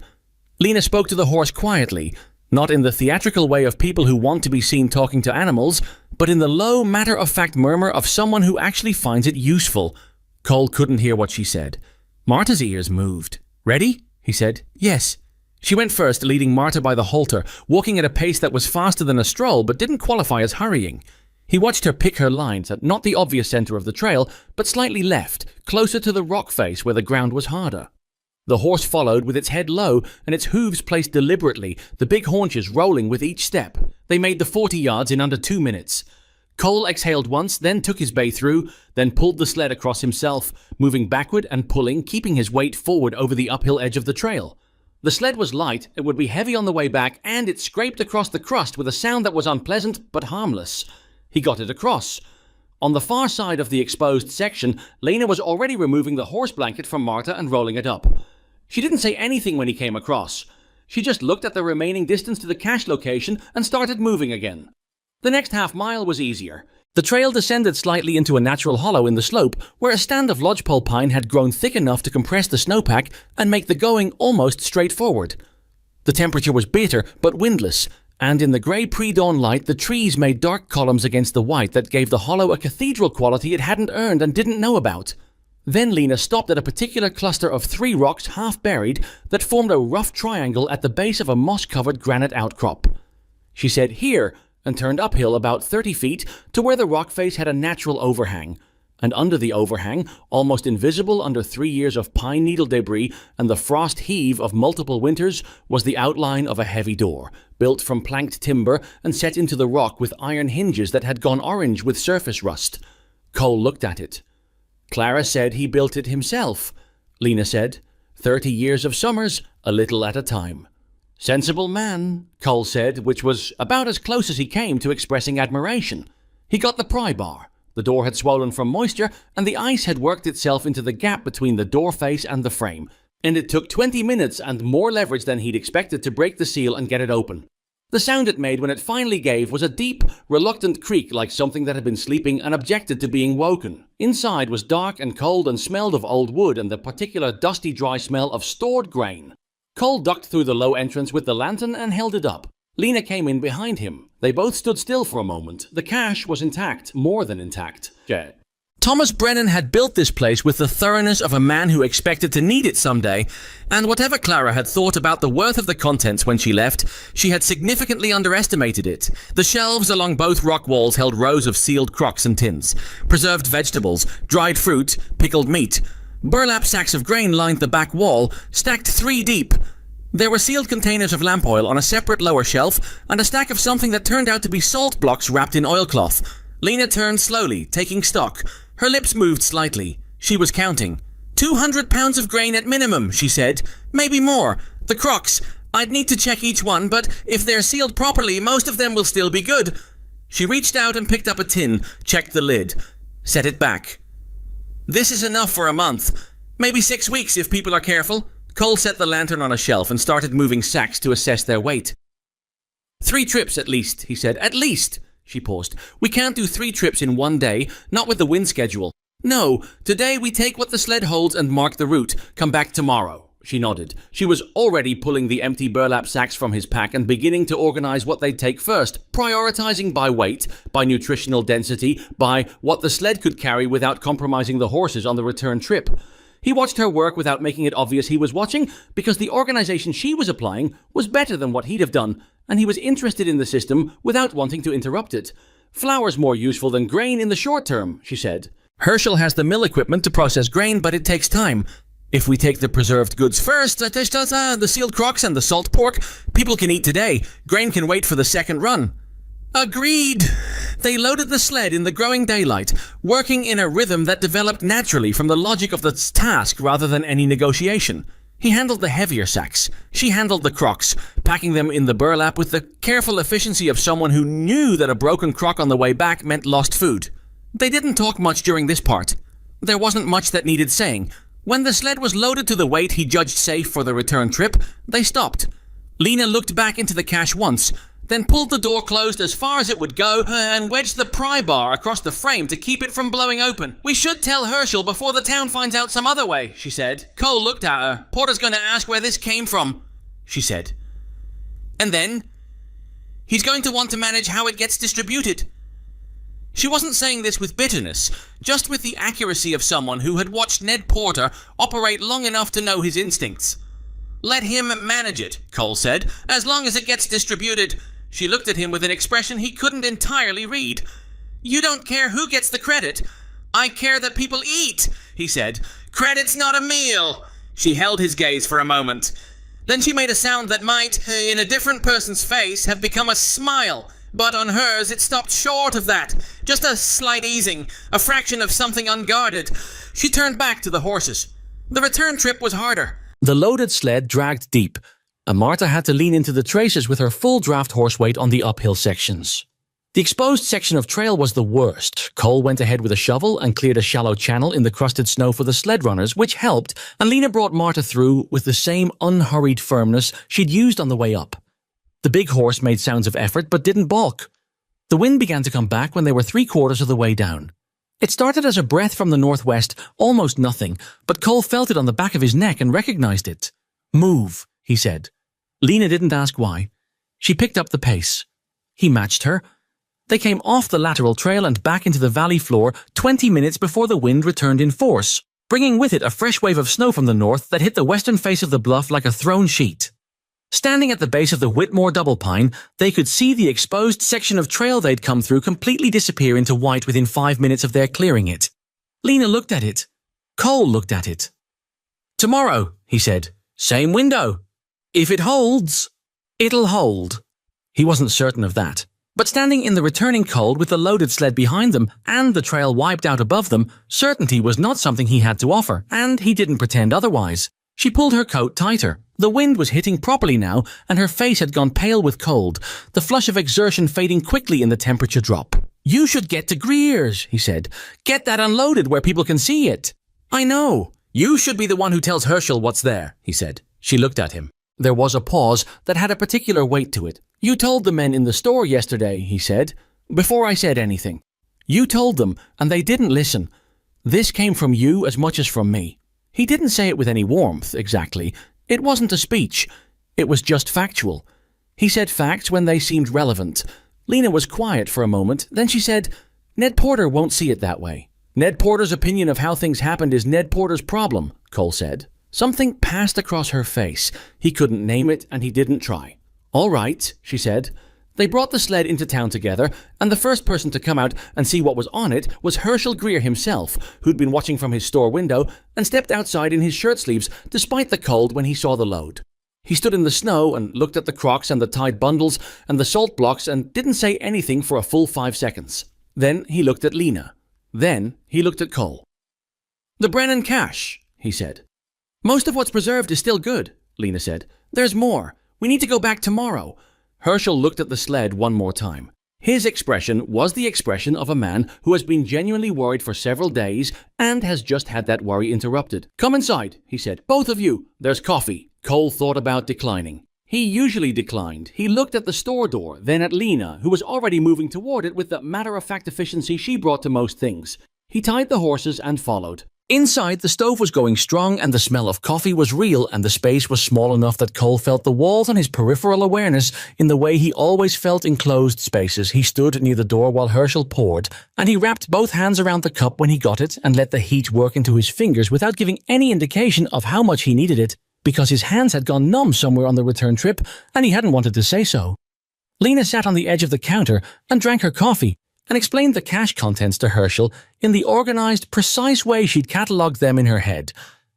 Lena spoke to the horse quietly, not in the theatrical way of people who want to be seen talking to animals, but in the low, matter-of-fact murmur of someone who actually finds it useful. Cole couldn't hear what she said. Marta's ears moved. "Ready?" he said. "Yes." She went first, leading Marta by the halter, walking at a pace that was faster than a stroll but didn't qualify as hurrying. He watched her pick her lines at not the obvious center of the trail, but slightly left, closer to the rock face where the ground was harder. The horse followed with its head low and its hooves placed deliberately, the big haunches rolling with each step. They made the 40 yards in under 2 minutes. Cole exhaled once, then took his bay through, then pulled the sled across himself, moving backward and pulling, keeping his weight forward over the uphill edge of the trail. The sled was light, it would be heavy on the way back, and it scraped across the crust with a sound that was unpleasant but harmless. He got it across. On the far side of the exposed section, Lena was already removing the horse blanket from Marta and rolling it up. She didn't say anything when he came across. She just looked at the remaining distance to the cache location and started moving again. The next half mile was easier. The trail descended slightly into a natural hollow in the slope where a stand of lodgepole pine had grown thick enough to compress the snowpack and make the going almost straightforward. The temperature was bitter but windless, and in the grey pre-dawn light the trees made dark columns against the white that gave the hollow a cathedral quality it hadn't earned and didn't know about. Then Lena stopped at a particular cluster of 3 rocks half buried that formed a rough triangle at the base of a moss-covered granite outcrop. She said, "Here," and turned uphill about 30 feet to where the rock face had a natural overhang. and under the overhang, almost invisible under 3 years of pine needle debris and the frost heave of multiple winters, was the outline of a heavy door, built from planked timber and set into the rock with iron hinges that had gone orange with surface rust. Cole looked at it. Clara said he built it himself. Lena said, 30 years of summers, a little at a time. Sensible man, Cole said, which was about as close as he came to expressing admiration. He got the pry bar. The door had swollen from moisture, and the ice had worked itself into the gap between the door face and the frame, and it took 20 minutes and more leverage than he'd expected to break the seal and get it open. The sound it made when it finally gave was a deep, reluctant creak like something that had been sleeping and objected to being woken. Inside was dark and cold and smelled of old wood and the particular dusty dry smell of stored grain. Cole ducked through the low entrance with the lantern and held it up. Lena came in behind him. They both stood still for a moment. The cache was intact, more than intact. Thomas Brennan had built this place with the thoroughness of a man who expected to need it someday, and whatever Clara had thought about the worth of the contents when she left, she had significantly underestimated it. The shelves along both rock walls held rows of sealed crocks and tins, preserved vegetables, dried fruit, pickled meat. Burlap sacks of grain lined the back wall, stacked 3 deep. There were sealed containers of lamp oil on a separate lower shelf, and a stack of something that turned out to be salt blocks wrapped in oilcloth. Lena turned slowly, taking stock. Her lips moved slightly. She was counting. 200 pounds of grain at minimum, she said. Maybe more. The crocks. I'd need to check each one, but if they're sealed properly, most of them will still be good. She reached out and picked up a tin, checked the lid, set it back. This is enough for a month. Maybe 6 weeks if people are careful. Cole set the lantern on a shelf and started moving sacks to assess their weight. 3 trips at least, he said. At least. She paused. We can't do 3 trips in one day, not with the wind schedule. No, today we take what the sled holds and mark the route. Come back tomorrow. She nodded. She was already pulling the empty burlap sacks from his pack and beginning to organize what they'd take first, prioritizing by weight, by nutritional density, by what the sled could carry without compromising the horses on the return trip. He watched her work without making it obvious he was watching, because the organization she was applying was better than what he'd have done, and he was interested in the system without wanting to interrupt it. Flour's more useful than grain in the short term, she said. Herschel has the mill equipment to process grain, but it takes time. If we take the preserved goods first, the sealed crocks and the salt pork, people can eat today. Grain can wait for the second run. Agreed. They loaded the sled in the growing daylight, working in a rhythm that developed naturally from the logic of the task rather than any negotiation. He handled the heavier sacks. She handled the crocks, packing them in the burlap with the careful efficiency of someone who knew that a broken crock on the way back meant lost food. They didn't talk much during this part. There wasn't much that needed saying. When the sled was loaded to the weight he judged safe for the return trip, they stopped. Lena looked back into the cache once, then pulled the door closed as far as it would go and wedged the pry bar across the frame to keep it from blowing open. We should tell Herschel before the town finds out some other way, she said. Cole looked at her. Porter's going to ask where this came from, she said. And then? He's going to want to manage how it gets distributed. She wasn't saying this with bitterness, just with the accuracy of someone who had watched Ned Porter operate long enough to know his instincts. Let him manage it, Cole said, as long as it gets distributed. She looked at him with an expression he couldn't entirely read. You don't care who gets the credit. I care that people eat, he said. Credit's not a meal. She held his gaze for a moment. Then she made a sound that might, in a different person's face, have become a smile. But on hers, it stopped short of that. Just a slight easing, a fraction of something unguarded. She turned back to the horses. The return trip was harder. The loaded sled dragged deep, and Martha had to lean into the traces with her full draft horse weight on the uphill sections. The exposed section of trail was the worst. Cole went ahead with a shovel and cleared a shallow channel in the crusted snow for the sled runners, which helped, and Lena brought Martha through with the same unhurried firmness she'd used on the way up. The big horse made sounds of effort but didn't balk. The wind began to come back when they were 3/4 of the way down. It started as a breath from the northwest, almost nothing, but Cole felt it on the back of his neck and recognized it. Move, he said. Lena didn't ask why. She picked up the pace. He matched her. They came off the lateral trail and back into the valley floor 20 minutes before the wind returned in force, bringing with it a fresh wave of snow from the north that hit the western face of the bluff like a thrown sheet. Standing at the base of the Whitmore double pine, they could see the exposed section of trail they'd come through completely disappear into white within 5 minutes of their clearing it. Lena looked at it. Cole looked at it. "Tomorrow," he said. "Same window. If it holds, it'll hold." He wasn't certain of that. But standing in the returning cold with the loaded sled behind them and the trail wiped out above them, certainty was not something he had to offer, and he didn't pretend otherwise. She pulled her coat tighter. The wind was hitting properly now, and her face had gone pale with cold, the flush of exertion fading quickly in the temperature drop. "You should get to Greer's," he said. "Get that unloaded where people can see it." "I know. You should be the one who tells Herschel what's there," he said. She looked at him. There was a pause that had a particular weight to it. "You told the men in the store yesterday," he said, "before I said anything. You told them, and they didn't listen. This came from you as much as from me." He didn't say it with any warmth, exactly. It wasn't a speech. It was just factual. He said facts when they seemed relevant. Lena was quiet for a moment, then she said, "Ned Porter won't see it that way." "Ned Porter's opinion of how things happened is Ned Porter's problem," Cole said. Something passed across her face. He couldn't name it, and he didn't try. "All right," she said. They brought the sled into town together, and the first person to come out and see what was on it was Herschel Greer himself, who'd been watching from his store window and stepped outside in his shirt sleeves despite the cold when he saw the load. He stood in the snow and looked at the crocks and the tied bundles and the salt blocks and didn't say anything for a full 5 seconds. Then he looked at Lena. Then he looked at Cole. "The Brennan cache," he said. "Most of what's preserved is still good," Lena said. "There's more. We need to go back tomorrow." Herschel looked at the sled one more time. His expression was the expression of a man who has been genuinely worried for several days and has just had that worry interrupted. "Come inside," he said. "Both of you. There's coffee." Cole thought about declining. He usually declined. He looked at the store door, then at Lena, who was already moving toward it with the matter-of-fact efficiency she brought to most things. He tied the horses and followed. Inside, the stove was going strong and the smell of coffee was real, and the space was small enough that Cole felt the walls on his peripheral awareness in the way he always felt in closed spaces. He stood near the door while Herschel poured, and he wrapped both hands around the cup when he got it and let the heat work into his fingers without giving any indication of how much he needed it, because his hands had gone numb somewhere on the return trip, and he hadn't wanted to say so. Lena sat on the edge of the counter and drank her coffee, and explained the cache contents to Herschel in the organized, precise way she'd catalogued them in her head.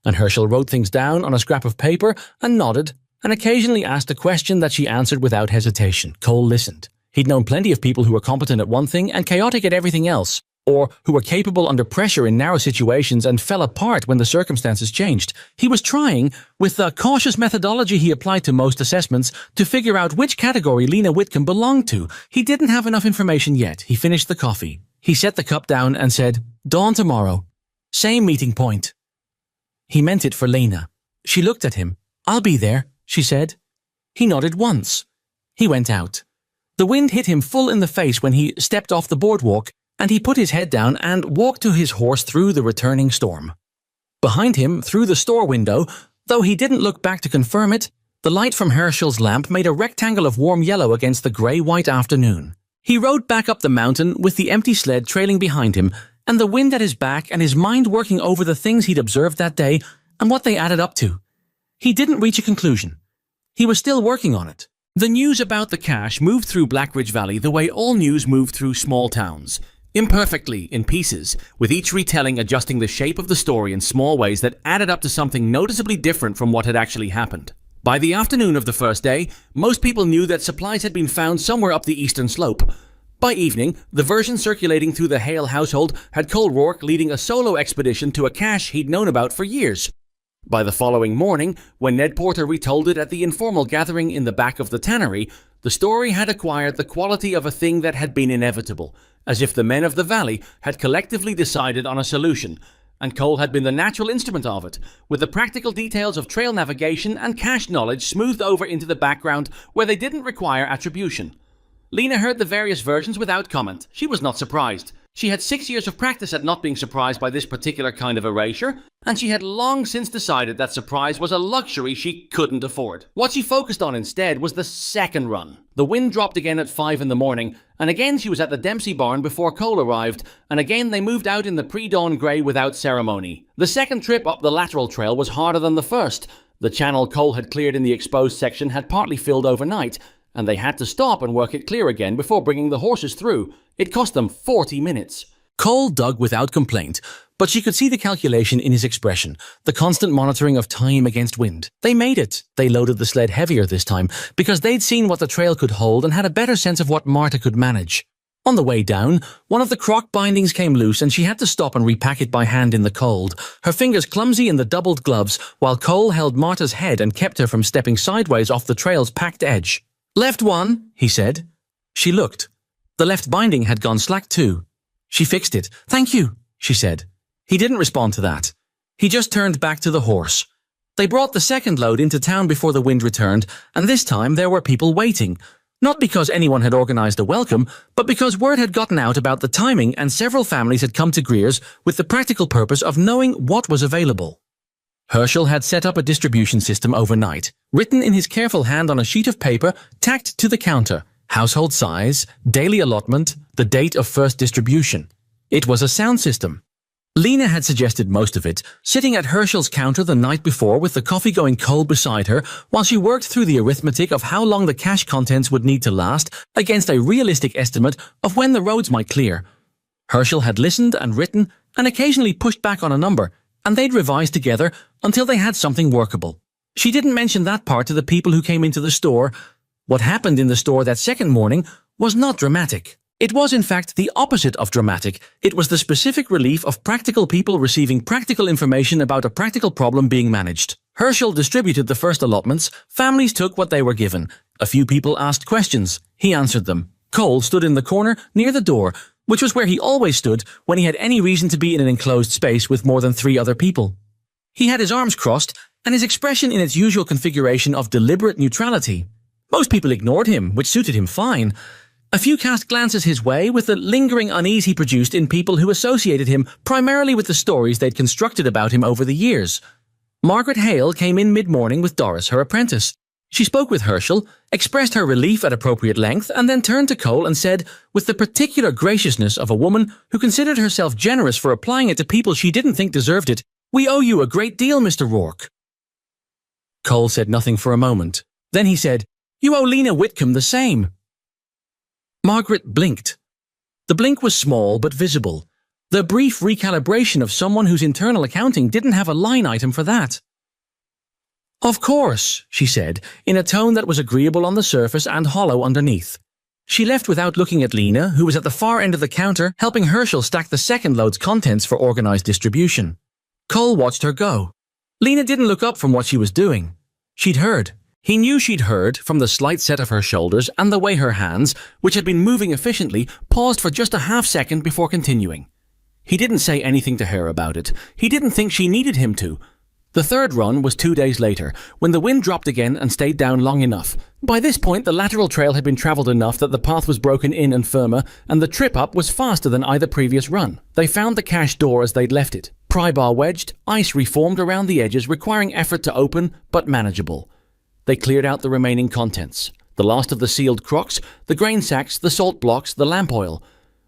And Herschel wrote things down on a scrap of paper and nodded, and occasionally asked a question that she answered without hesitation. Cole listened. He'd known plenty of people who were competent at one thing and chaotic at everything else, or who were capable under pressure in narrow situations and fell apart when the circumstances changed. He was trying, with the cautious methodology he applied to most assessments, to figure out which category Lena Whitcomb belonged to. He didn't have enough information yet. He finished the coffee. He set the cup down and said, "Dawn tomorrow. Same meeting point." He meant it for Lena. She looked at him. "I'll be there," she said. He nodded once. He went out. The wind hit him full in the face when he stepped off the boardwalk, and he put his head down and walked to his horse through the returning storm. Behind him, through the store window, though he didn't look back to confirm it, the light from Herschel's lamp made a rectangle of warm yellow against the grey-white afternoon. He rode back up the mountain with the empty sled trailing behind him, and the wind at his back and his mind working over the things he'd observed that day and what they added up to. He didn't reach a conclusion. He was still working on it. The news about the cache moved through Black Ridge Valley the way all news moved through small towns. Imperfectly, in pieces, with each retelling adjusting the shape of the story in small ways that added up to something noticeably different from what had actually happened. By the afternoon of the first day, most people knew that supplies had been found somewhere up the eastern slope. By evening, the version circulating through the Hale household had Cole Rourke leading a solo expedition to a cache he'd known about for years. By the following morning, when Ned Porter retold it at the informal gathering in the back of the tannery, the story had acquired the quality of a thing that had been inevitable, as if the men of the valley had collectively decided on a solution, and Cole had been the natural instrument of it, with the practical details of trail navigation and cache knowledge smoothed over into the background where they didn't require attribution. Lena heard the various versions without comment. She was not surprised. She had 6 years of practice at not being surprised by this particular kind of erasure, and she had long since decided that surprise was a luxury she couldn't afford. What she focused on instead was the second run. The wind dropped again at 5 in the morning, and again she was at the Dempsey barn before Cole arrived, and again they moved out in the pre-dawn grey without ceremony. The second trip up the lateral trail was harder than the first. The channel Cole had cleared in the exposed section had partly filled overnight, and they had to stop and work it clear again before bringing the horses through. It cost them 40 minutes. Cole dug without complaint, but she could see the calculation in his expression, the constant monitoring of time against wind. They made it. They loaded the sled heavier this time, because they'd seen what the trail could hold and had a better sense of what Marta could manage. On the way down, one of the crock bindings came loose and she had to stop and repack it by hand in the cold, her fingers clumsy in the doubled gloves, while Cole held Marta's head and kept her from stepping sideways off the trail's packed edge. "Left one," he said. She looked. The left binding had gone slack too. She fixed it. "Thank you," she said. He didn't respond to that. He just turned back to the horse. They brought the second load into town before the wind returned, and this time there were people waiting. Not because anyone had organized a welcome, but because word had gotten out about the timing and several families had come to Greer's with the practical purpose of knowing what was available. Herschel had set up a distribution system overnight, written in his careful hand on a sheet of paper tacked to the counter, household size, daily allotment, the date of first distribution. It was a sound system. Lena had suggested most of it, sitting at Herschel's counter the night before with the coffee going cold beside her while she worked through the arithmetic of how long the cash contents would need to last against a realistic estimate of when the roads might clear. Herschel had listened and written and occasionally pushed back on a number, and they'd revise together until they had something workable. She didn't mention that part to the people who came into the store. What happened in the store that second morning was not dramatic. It was, in fact, the opposite of dramatic. It was the specific relief of practical people receiving practical information about a practical problem being managed. Herschel distributed the first allotments. Families took what they were given. A few people asked questions. He answered them. Cole stood in the corner near the door, which was where he always stood when he had any reason to be in an enclosed space with more than 3 other people. He had his arms crossed and his expression in its usual configuration of deliberate neutrality. Most people ignored him, which suited him fine. A few cast glances his way with the lingering unease he produced in people who associated him primarily with the stories they'd constructed about him over the years. Margaret Hale came in mid-morning with Doris, her apprentice. She spoke with Herschel, expressed her relief at appropriate length, and then turned to Cole and said, with the particular graciousness of a woman who considered herself generous for applying it to people she didn't think deserved it, "We owe you a great deal, Mr. Rourke." Cole said nothing for a moment. Then he said, "You owe Lena Whitcomb the same." Margaret blinked. The blink was small but visible. The brief recalibration of someone whose internal accounting didn't have a line item for that. "Of course," she said, in a tone that was agreeable on the surface and hollow underneath. She left without looking at Lena, who was at the far end of the counter, helping Herschel stack the second load's contents for organized distribution. Cole watched her go. Lena didn't look up from what she was doing. She'd heard. He knew she'd heard from the slight set of her shoulders and the way her hands, which had been moving efficiently, paused for just a half-second before continuing. He didn't say anything to her about it. He didn't think she needed him to. The third run was 2 days later, when the wind dropped again and stayed down long enough. By this point, the lateral trail had been traveled enough that the path was broken in and firmer, and the trip up was faster than either previous run. They found the cache door as they'd left it. Pry bar wedged, ice reformed around the edges, requiring effort to open, but manageable. They cleared out the remaining contents. The last of the sealed crocks, the grain sacks, the salt blocks, the lamp oil.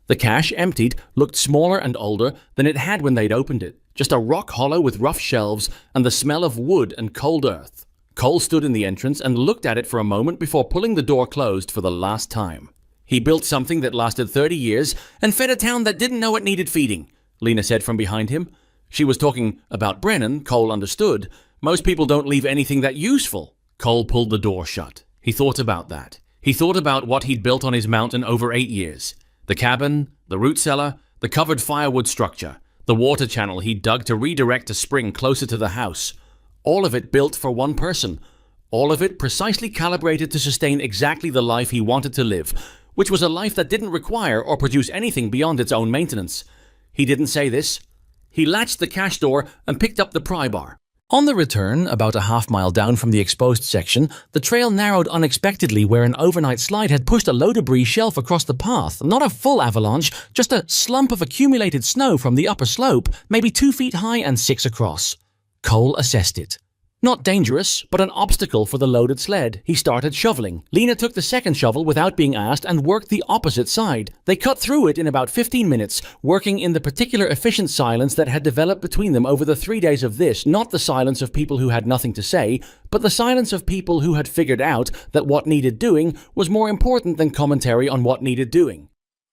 The cache, emptied, looked smaller and older than it had when they'd opened it. Just a rock hollow with rough shelves and the smell of wood and cold earth. Cole stood in the entrance and looked at it for a moment before pulling the door closed for the last time. He built something that lasted 30 years and fed a town that didn't know it needed feeding, Lena said from behind him. She was talking about Brennan, Cole understood. Most people don't leave anything that useful. Cole pulled the door shut. He thought about that. He thought about what he'd built on his mountain over 8 years. The cabin, the root cellar, the covered firewood structure, the water channel he'd dug to redirect a spring closer to the house. All of it built for one person. All of it precisely calibrated to sustain exactly the life he wanted to live, which was a life that didn't require or produce anything beyond its own maintenance. He didn't say this. He latched the cache door and picked up the pry bar. On the return, about a half-mile down from the exposed section, the trail narrowed unexpectedly where an overnight slide had pushed a low-debris shelf across the path. Not a full avalanche, just a slump of accumulated snow from the upper slope, maybe 2 feet high and 6 across. Cole assessed it. Not dangerous, but an obstacle for the loaded sled. He started shoveling. Lena took the second shovel without being asked and worked the opposite side. They cut through it in about 15 minutes, working in the particular efficient silence that had developed between them over the 3 days of this, not the silence of people who had nothing to say, but the silence of people who had figured out that what needed doing was more important than commentary on what needed doing.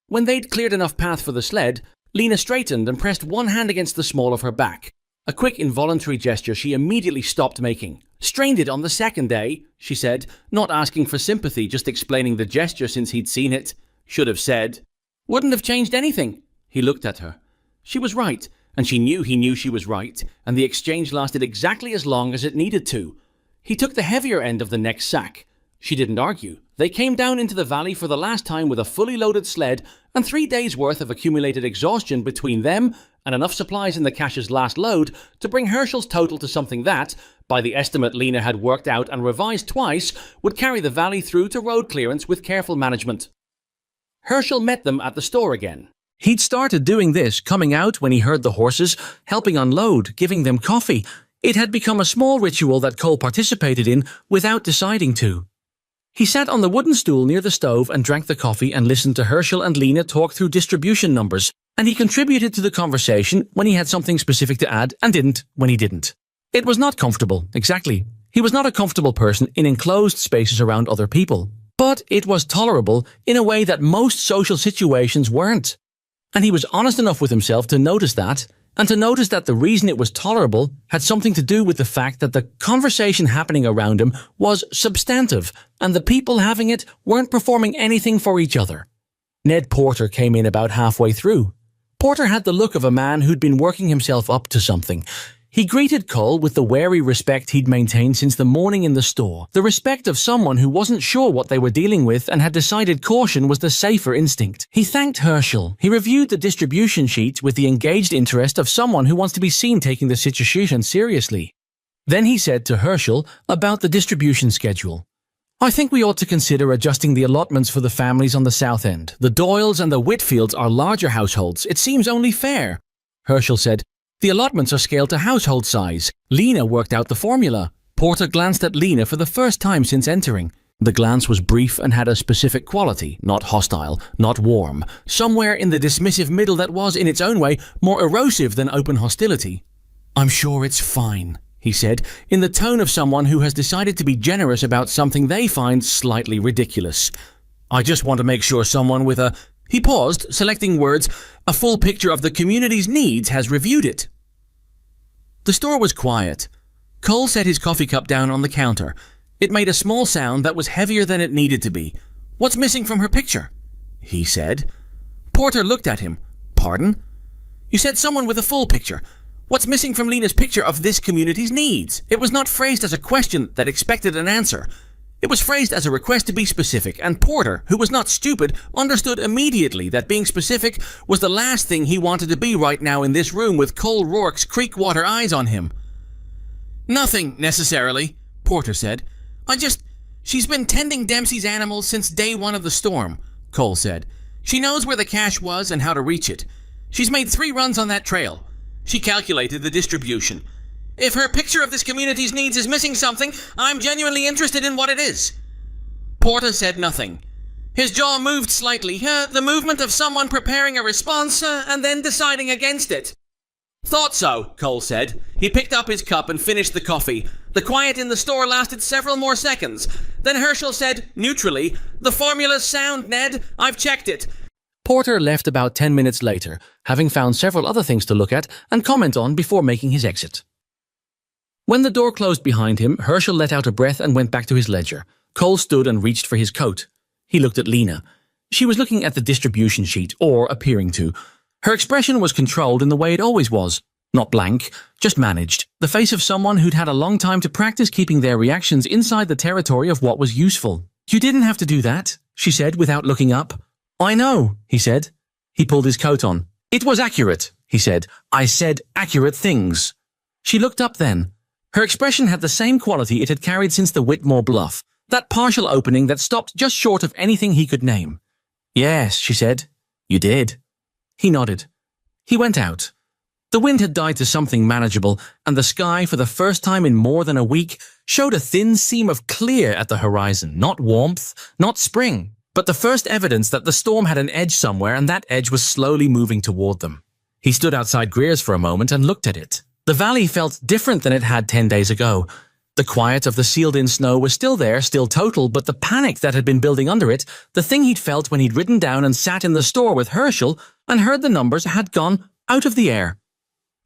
When they'd cleared enough path for the sled, Lena straightened and pressed one hand against the small of her back. A quick involuntary gesture she immediately stopped making. "Strained it on the second day," she said, not asking for sympathy, just explaining the gesture since he'd seen it. Should have said. "Wouldn't have changed anything." He looked at her. She was right, and she knew he knew she was right, and the exchange lasted exactly as long as it needed to. He took the heavier end of the next sack. She didn't argue. They came down into the valley for the last time with a fully loaded sled and 3 days' worth of accumulated exhaustion between them and enough supplies in the cache's last load to bring Herschel's total to something that, by the estimate Lena had worked out and revised twice, would carry the valley through to road clearance with careful management. Herschel met them at the store again. He'd started doing this coming out when he heard the horses, helping unload, giving them coffee. It had become a small ritual that Cole participated in without deciding to. He sat on the wooden stool near the stove and drank the coffee and listened to Herschel and Lena talk through distribution numbers, and he contributed to the conversation when he had something specific to add and didn't when he didn't. It was not comfortable, exactly. He was not a comfortable person in enclosed spaces around other people. But it was tolerable in a way that most social situations weren't. And he was honest enough with himself to notice that, and to notice that the reason it was tolerable had something to do with the fact that the conversation happening around him was substantive, and the people having it weren't performing anything for each other. Ned Porter came in about halfway through. Porter had the look of a man who'd been working himself up to something. He greeted Cole with the wary respect he'd maintained since the morning in the store, the respect of someone who wasn't sure what they were dealing with and had decided caution was the safer instinct. He thanked Herschel. He reviewed the distribution sheet with the engaged interest of someone who wants to be seen taking the situation seriously. Then he said to Herschel about the distribution schedule. "I think we ought to consider adjusting the allotments for the families on the south end. The Doyles and the Whitfields are larger households. It seems only fair." Herschel said, "The allotments are scaled to household size. Lena worked out the formula." Porter glanced at Lena for the first time since entering. The glance was brief and had a specific quality, not hostile, not warm, somewhere in the dismissive middle that was, in its own way, more erosive than open hostility. "I'm sure it's fine," he said, in the tone of someone who has decided to be generous about something they find slightly ridiculous. "I just want to make sure someone with a—" He paused, selecting words, "a full picture of the community's needs has reviewed it." The store was quiet. Cole set his coffee cup down on the counter. It made a small sound that was heavier than it needed to be. "What's missing from her picture?" he said. Porter looked at him. "Pardon?" "You said someone with a full picture. What's missing from Lena's picture of this community's needs?" It was not phrased as a question that expected an answer. It was phrased as a request to be specific, and Porter, who was not stupid, understood immediately that being specific was the last thing he wanted to be right now in this room with Cole Rourke's creek-water eyes on him. "Nothing, necessarily," Porter said. She's been tending Dempsey's animals since day one of the storm," Cole said. "She knows where the cache was and how to reach it. She's made 3 runs on that trail. She calculated the distribution. If her picture of this community's needs is missing something, I'm genuinely interested in what it is." Porter said nothing. His jaw moved slightly, the movement of someone preparing a response and then deciding against it. "Thought so," Cole said. He picked up his cup and finished the coffee. The quiet in the store lasted several more seconds. Then Herschel said, neutrally, "The formula's sound, Ned. I've checked it." Porter left about 10 minutes later, having found several other things to look at and comment on before making his exit. When the door closed behind him, Herschel let out a breath and went back to his ledger. Cole stood and reached for his coat. He looked at Lena. She was looking at the distribution sheet, or appearing to. Her expression was controlled in the way it always was. Not blank, just managed. The face of someone who'd had a long time to practice keeping their reactions inside the territory of what was useful. "You didn't have to do that," she said without looking up. "I know," he said. He pulled his coat on. "It was accurate," he said. "I said accurate things." She looked up then. Her expression had the same quality it had carried since the Whitmore bluff, that partial opening that stopped just short of anything he could name. "Yes," she said. "You did." He nodded. He went out. The wind had died to something manageable, and the sky, for the first time in more than a week, showed a thin seam of clear at the horizon. Not warmth, not spring, but the first evidence that the storm had an edge somewhere, and that edge was slowly moving toward them. He stood outside Greer's for a moment and looked at it. The valley felt different than it had 10 days ago. The quiet of the sealed-in snow was still there, still total, but the panic that had been building under it, the thing he'd felt when he'd ridden down and sat in the store with Herschel and heard the numbers, had gone out of the air.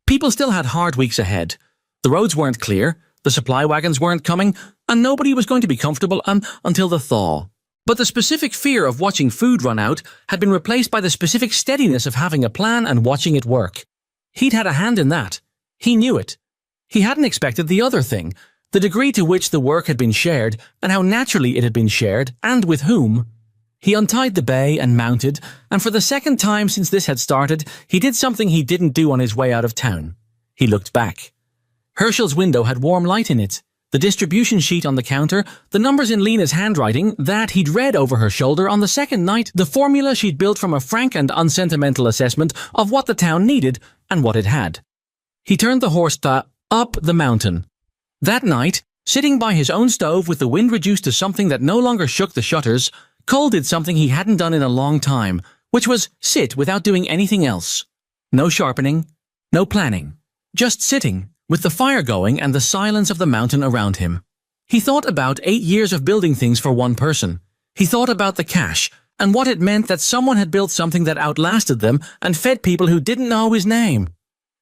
People still had hard weeks ahead. The roads weren't clear, the supply wagons weren't coming, and nobody was going to be comfortable until the thaw. But the specific fear of watching food run out had been replaced by the specific steadiness of having a plan and watching it work. He'd had a hand in that. He knew it. He hadn't expected the other thing, the degree to which the work had been shared, and how naturally it had been shared, and with whom. He untied the bay and mounted, and for the second time since this had started, he did something he didn't do on his way out of town. He looked back. Herschel's window had warm light in it. The distribution sheet on the counter, the numbers in Lena's handwriting, that he'd read over her shoulder on the second night, the formula she'd built from a frank and unsentimental assessment of what the town needed and what it had. He turned the horse up the mountain. That night, sitting by his own stove with the wind reduced to something that no longer shook the shutters, Cole did something he hadn't done in a long time, which was sit without doing anything else. No sharpening, no planning. Just sitting, with the fire going and the silence of the mountain around him. He thought about 8 years of building things for one person. He thought about the cash, and what it meant that someone had built something that outlasted them and fed people who didn't know his name.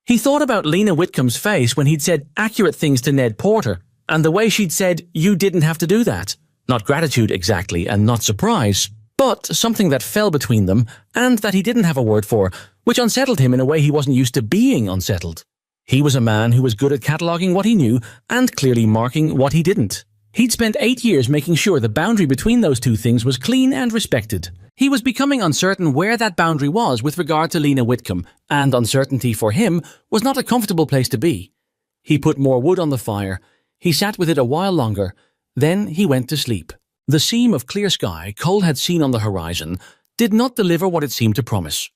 He thought about Lena Whitcomb's face when he'd said accurate things to Ned Porter, and the way she'd said, "You didn't have to do that." Not gratitude exactly, and not surprise, but something that fell between them, and that he didn't have a word for, which unsettled him in a way he wasn't used to being unsettled. He was a man who was good at cataloguing what he knew, and clearly marking what he didn't. He'd spent 8 years making sure the boundary between those two things was clean and respected. He was becoming uncertain where that boundary was with regard to Lena Whitcomb, and uncertainty for him was not a comfortable place to be. He put more wood on the fire. He sat with it a while longer. Then he went to sleep. The seam of clear sky Cole had seen on the horizon did not deliver what it seemed to promise.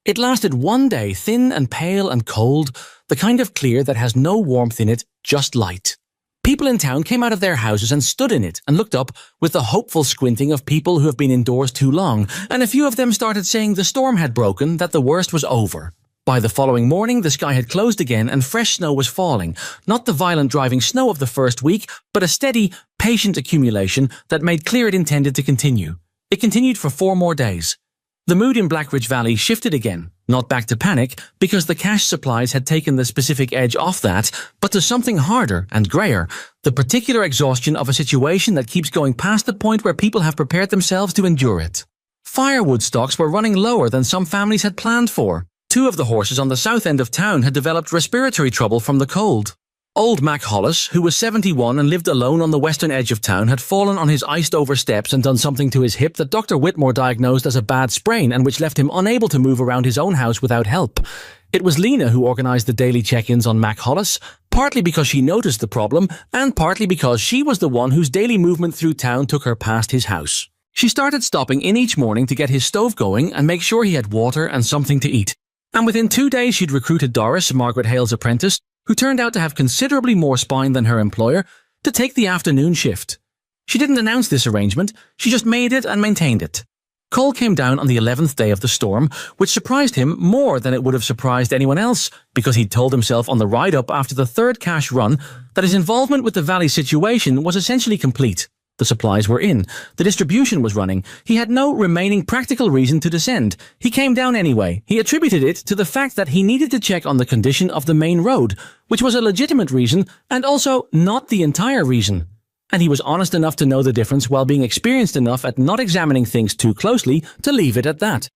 It lasted one day, thin and pale and cold, the kind of clear that has no warmth in it, just light. People in town came out of their houses and stood in it and looked up with the hopeful squinting of people who have been indoors too long, and a few of them started saying the storm had broken, that the worst was over. By the following morning, the sky had closed again and fresh snow was falling, not the violent driving snow of the first week, but a steady, patient accumulation that made clear it intended to continue. It continued for 4 more days. The mood in Blackridge Valley shifted again, not back to panic, because the cash supplies had taken the specific edge off that, but to something harder and grayer, the particular exhaustion of a situation that keeps going past the point where people have prepared themselves to endure it. Firewood stocks were running lower than some families had planned for. 2 of the horses on the south end of town had developed respiratory trouble from the cold. Old Mac Hollis, who was 71 and lived alone on the western edge of town, had fallen on his iced-over steps and done something to his hip that Dr. Whitmore diagnosed as a bad sprain and which left him unable to move around his own house without help. It was Lena who organised the daily check-ins on Mac Hollis, partly because she noticed the problem and partly because she was the one whose daily movement through town took her past his house. She started stopping in each morning to get his stove going and make sure he had water and something to eat. And within 2 days she'd recruited Doris, Margaret Hale's apprentice, who turned out to have considerably more spine than her employer, to take the afternoon shift. She didn't announce this arrangement, she just made it and maintained it. Cole came down on the 11th day of the storm, which surprised him more than it would have surprised anyone else, because he'd told himself on the ride up after the 3rd cash run that his involvement with the valley situation was essentially complete. The supplies were in. The distribution was running. He had no remaining practical reason to descend. He came down anyway. He attributed it to the fact that he needed to check on the condition of the main road, which was a legitimate reason and also not the entire reason. And he was honest enough to know the difference while being experienced enough at not examining things too closely to leave it at that.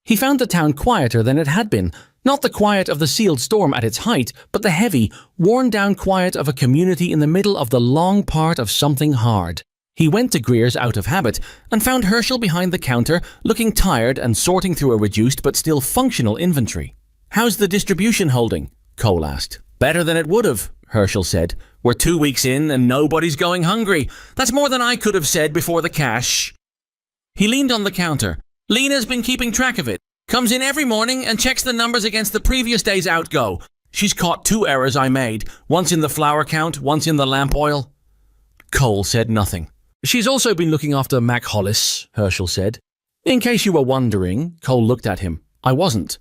He found the town quieter than it had been. Not the quiet of the sealed storm at its height, but the heavy, worn-down quiet of a community in the middle of the long part of something hard. He went to Greer's out of habit and found Herschel behind the counter, looking tired and sorting through a reduced but still functional inventory. "How's the distribution holding?" Cole asked. "Better than it would have," Herschel said. "We're 2 weeks in and nobody's going hungry. That's more than I could have said before the cash." He leaned on the counter. "Lena's been keeping track of it. Comes in every morning and checks the numbers against the previous day's outgo. She's caught 2 errors I made, once in the flour count, once in the lamp oil." Cole said nothing. "She's also been looking after Mac Hollis," Herschel said. "In case you were wondering," Cole looked at him. "I wasn't."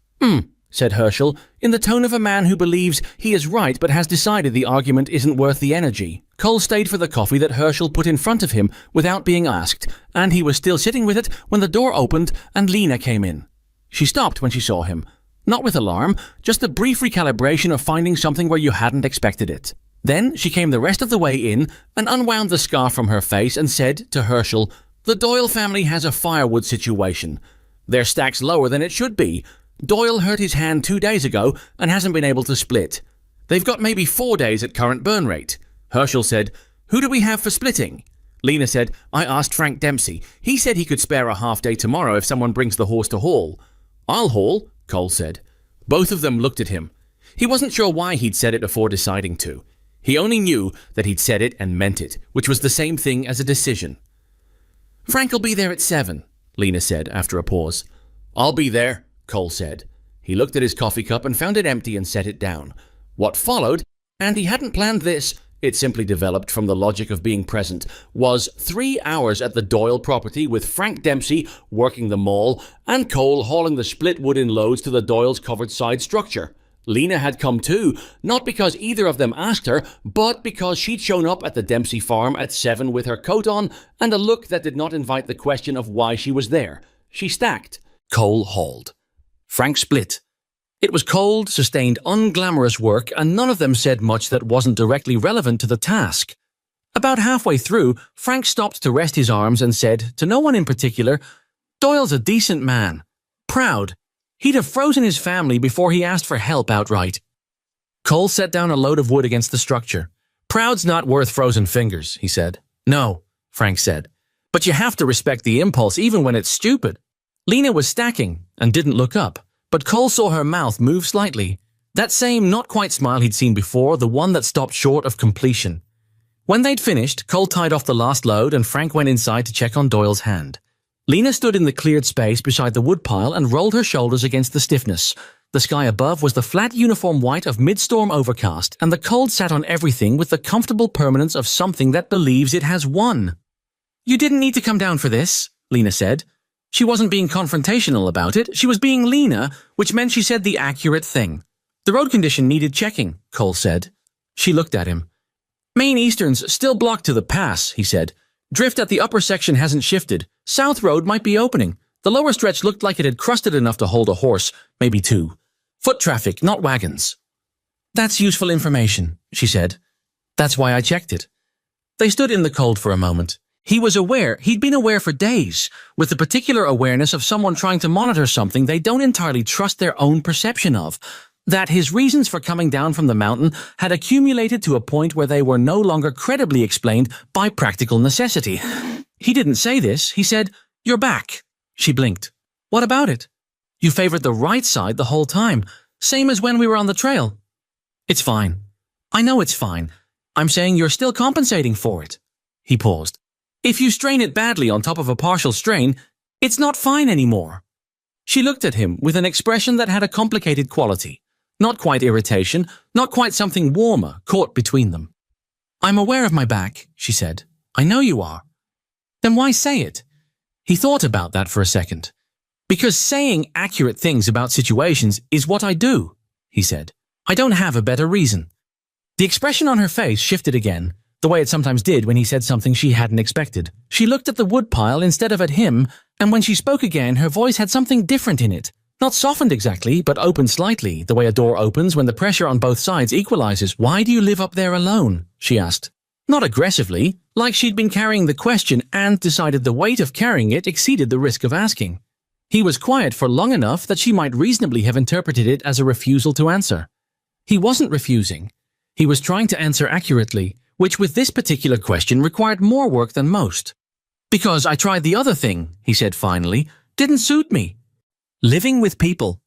said Herschel, in the tone of a man who believes he is right but has decided the argument isn't worth the energy. Cole stayed for the coffee that Herschel put in front of him without being asked, and he was still sitting with it when the door opened and Lena came in. She stopped when she saw him. Not with alarm, just a brief recalibration of finding something where you hadn't expected it. Then she came the rest of the way in and unwound the scarf from her face and said to Herschel, "The Doyle family has a firewood situation. Their stack's lower than it should be. Doyle hurt his hand 2 days ago and hasn't been able to split. They've got maybe 4 days at current burn rate." Herschel said, "Who do we have for splitting?" Lena said, "I asked Frank Dempsey. He said he could spare a half day tomorrow if someone brings the horse to haul." "I'll haul," Cole said. Both of them looked at him. He wasn't sure why he'd said it before deciding to. He only knew that he'd said it and meant it, which was the same thing as a decision. "Frank'll be there at 7, Lena said after a pause. "I'll be there," Cole said. He looked at his coffee cup and found it empty and set it down. What followed, and he hadn't planned this, it simply developed from the logic of being present, was 3 hours at the Doyle property with Frank Dempsey working the maul and Cole hauling the split wood in loads to the Doyle's covered side structure. Lena had come too, not because either of them asked her, but because she'd shown up at the Dempsey farm at 7 with her coat on and a look that did not invite the question of why she was there. She stacked. Cole hauled. Frank split. It was cold, sustained, unglamorous work, and none of them said much that wasn't directly relevant to the task. About halfway through, Frank stopped to rest his arms and said, to no one in particular, "Doyle's a decent man. Proud. He'd have frozen his family before he asked for help outright." Cole set down a load of wood against the structure. "Proud's not worth frozen fingers," he said. "No," Frank said. "But you have to respect the impulse even when it's stupid." Lena was stacking and didn't look up, but Cole saw her mouth move slightly. That same not-quite smile he'd seen before, the one that stopped short of completion. When they'd finished, Cole tied off the last load and Frank went inside to check on Doyle's hand. Lena stood in the cleared space beside the woodpile and rolled her shoulders against the stiffness. The sky above was the flat uniform white of mid-storm overcast, and the cold sat on everything with the comfortable permanence of something that believes it has won. "You didn't need to come down for this," Lena said. She wasn't being confrontational about it, she was being Lena, which meant she said the accurate thing. "The road condition needed checking," Cole said. She looked at him. "Main Eastern's still blocked to the pass," he said. "Drift at the upper section hasn't shifted. South Road might be opening. The lower stretch looked like it had crusted enough to hold a horse, maybe 2. Foot traffic, not wagons." "That's useful information," she said. "That's why I checked it." They stood in the cold for a moment. He was aware, he'd been aware for days, with the particular awareness of someone trying to monitor something they don't entirely trust their own perception of, that his reasons for coming down from the mountain had accumulated to a point where they were no longer credibly explained by practical necessity. He didn't say this, he said, "You're back." She blinked. "What about it?" "You favored the right side the whole time, same as when we were on the trail." "It's fine. I know it's fine. I'm saying you're still compensating for it." He paused. "If you strain it badly on top of a partial strain, it's not fine anymore." She looked at him with an expression that had a complicated quality. Not quite irritation, not quite something warmer caught between them. "I'm aware of my back," she said. "I know you are." "Then why say it?" He thought about that for a second. "Because saying accurate things about situations is what I do," he said. "I don't have a better reason." The expression on her face shifted again, the way it sometimes did when he said something she hadn't expected. She looked at the woodpile instead of at him, and when she spoke again, her voice had something different in it. Not softened exactly, but opened slightly, the way a door opens when the pressure on both sides equalizes. "Why do you live up there alone?" she asked. Not aggressively, like she'd been carrying the question and decided the weight of carrying it exceeded the risk of asking. He was quiet for long enough that she might reasonably have interpreted it as a refusal to answer. He wasn't refusing. He was trying to answer accurately, which with this particular question required more work than most. "Because I tried the other thing," he said finally, "didn't suit me. Living with people.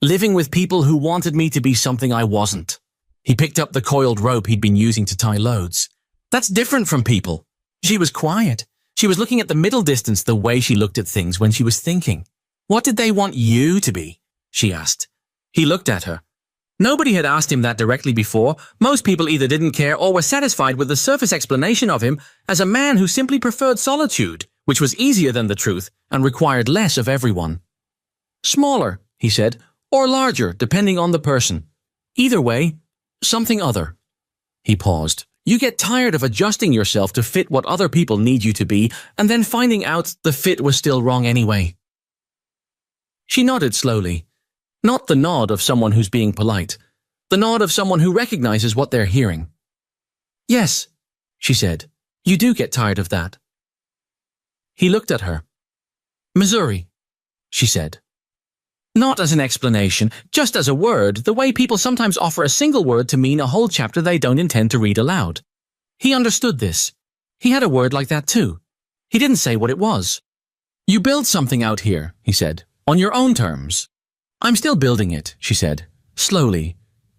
Living with people who wanted me to be something I wasn't." He picked up the coiled rope he'd been using to tie loads. "That's different from people." She was quiet. She was looking at the middle distance the way she looked at things when she was thinking. "What did they want you to be?" she asked. He looked at her. Nobody had asked him that directly before. Most people either didn't care or were satisfied with the surface explanation of him as a man who simply preferred solitude, which was easier than the truth and required less of everyone. "Smaller," he said, or larger, depending on the person. Either way, something other. He paused. You get tired of adjusting yourself to fit what other people need you to be, and then finding out the fit was still wrong anyway. She nodded slowly. Not the nod of someone who's being polite. The nod of someone who recognizes what they're hearing. Yes, she said. You do get tired of that. He looked at her. Missouri, she said. Not as an explanation, just as a word, the way people sometimes offer a single word to mean a whole chapter they don't intend to read aloud. He understood this. He had a word like that too. He didn't say what it was. You build something out here, he said, on your own terms. I'm still building it, she said, slowly.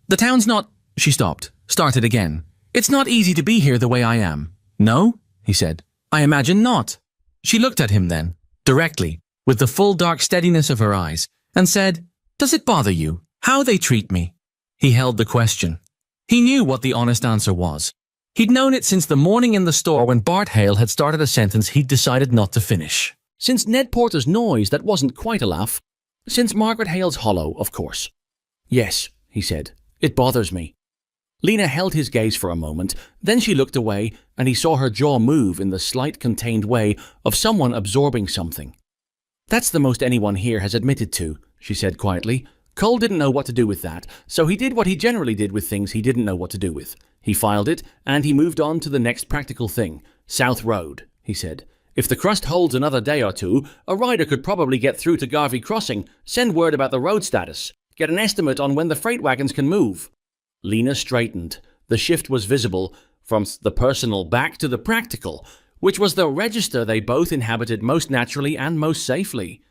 The town's not… She stopped, started again. It's not easy to be here the way I am. No, he said. I imagine not. She looked at him then, directly, with the full dark steadiness of her eyes, and said, Does it bother you, how they treat me? He held the question. He knew what the honest answer was. He'd known it since the morning in the store when Bart Hale had started a sentence he'd decided not to finish. Since Ned Porter's noise that wasn't quite a laugh. Since Margaret Hale's hollow, of course. Yes, he said, it bothers me. Lena held his gaze for a moment, then she looked away and he saw her jaw move in the slight contained way of someone absorbing something. That's the most anyone here has admitted to, she said quietly. Cole didn't know what to do with that, so he did what he generally did with things he didn't know what to do with. He filed it, and he moved on to the next practical thing. South Road, he said. If the crust holds another day or two, a rider could probably get through to Garvey Crossing, send word about the road status, get an estimate on when the freight wagons can move. Lena straightened. The shift was visible from the personal back to the practical, which was the register they both inhabited most naturally and most safely.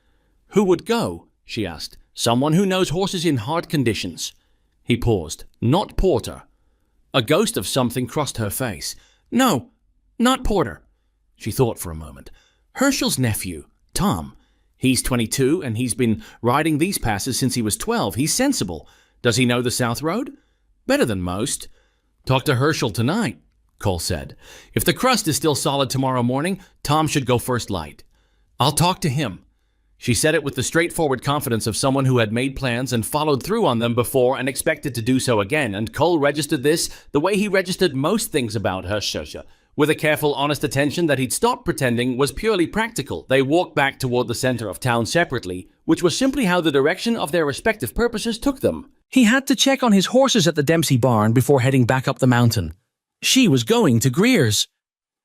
Who would go? She asked. Someone who knows horses in hard conditions. He paused. Not Porter. A ghost of something crossed her face. No, not Porter. She thought for a moment. Herschel's nephew, Tom. He's 22 and he's been riding these passes since he was 12. He's sensible. Does he know the South Road? Better than most. Talk to Herschel tonight, Cole said. If the crust is still solid tomorrow morning, Tom should go first light. I'll talk to him. She said it with the straightforward confidence of someone who had made plans and followed through on them before and expected to do so again, and Cole registered this the way he registered most things about Herschel, with a careful, honest attention that he'd stopped pretending was purely practical. They walked back toward the center of town separately, which was simply how the direction of their respective purposes took them. He had to check on his horses at the Dempsey barn before heading back up the mountain. She was going to Greer's.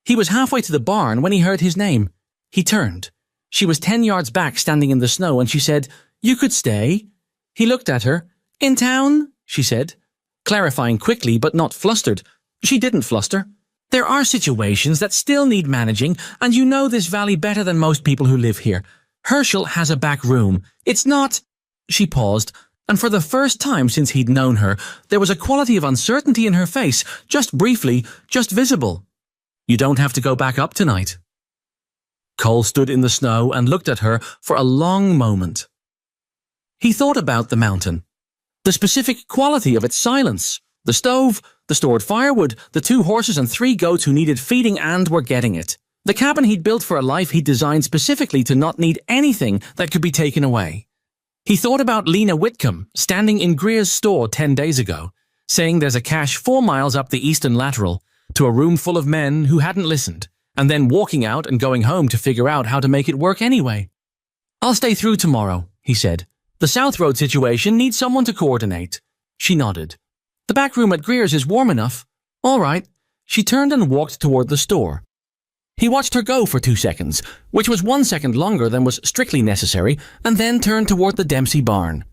He was halfway to the barn when he heard his name. He turned. She was 10 yards back standing in the snow and she said, You could stay. He looked at her. In town? She said, clarifying quickly but not flustered. She didn't fluster. There are situations that still need managing, and you know this valley better than most people who live here. Herschel has a back room. It's not… She paused, and for the first time since he'd known her, there was a quality of uncertainty in her face, just briefly, just visible. You don't have to go back up tonight. Cole stood in the snow and looked at her for a long moment. He thought about the mountain, the specific quality of its silence, the stove, the stored firewood, the 2 horses and 3 goats who needed feeding and were getting it. The cabin he'd built for a life he'd designed specifically to not need anything that could be taken away. He thought about Lena Whitcomb standing in Greer's store 10 days ago, saying there's a cache 4 miles up the eastern lateral to a room full of men who hadn't listened, and then walking out and going home to figure out how to make it work anyway. I'll stay through tomorrow, he said. The South Road situation needs someone to coordinate. She nodded. The back room at Greer's is warm enough. All right. She turned and walked toward the store. He watched her go for 2 seconds, which was 1 second longer than was strictly necessary, and then turned toward the Dempsey barn.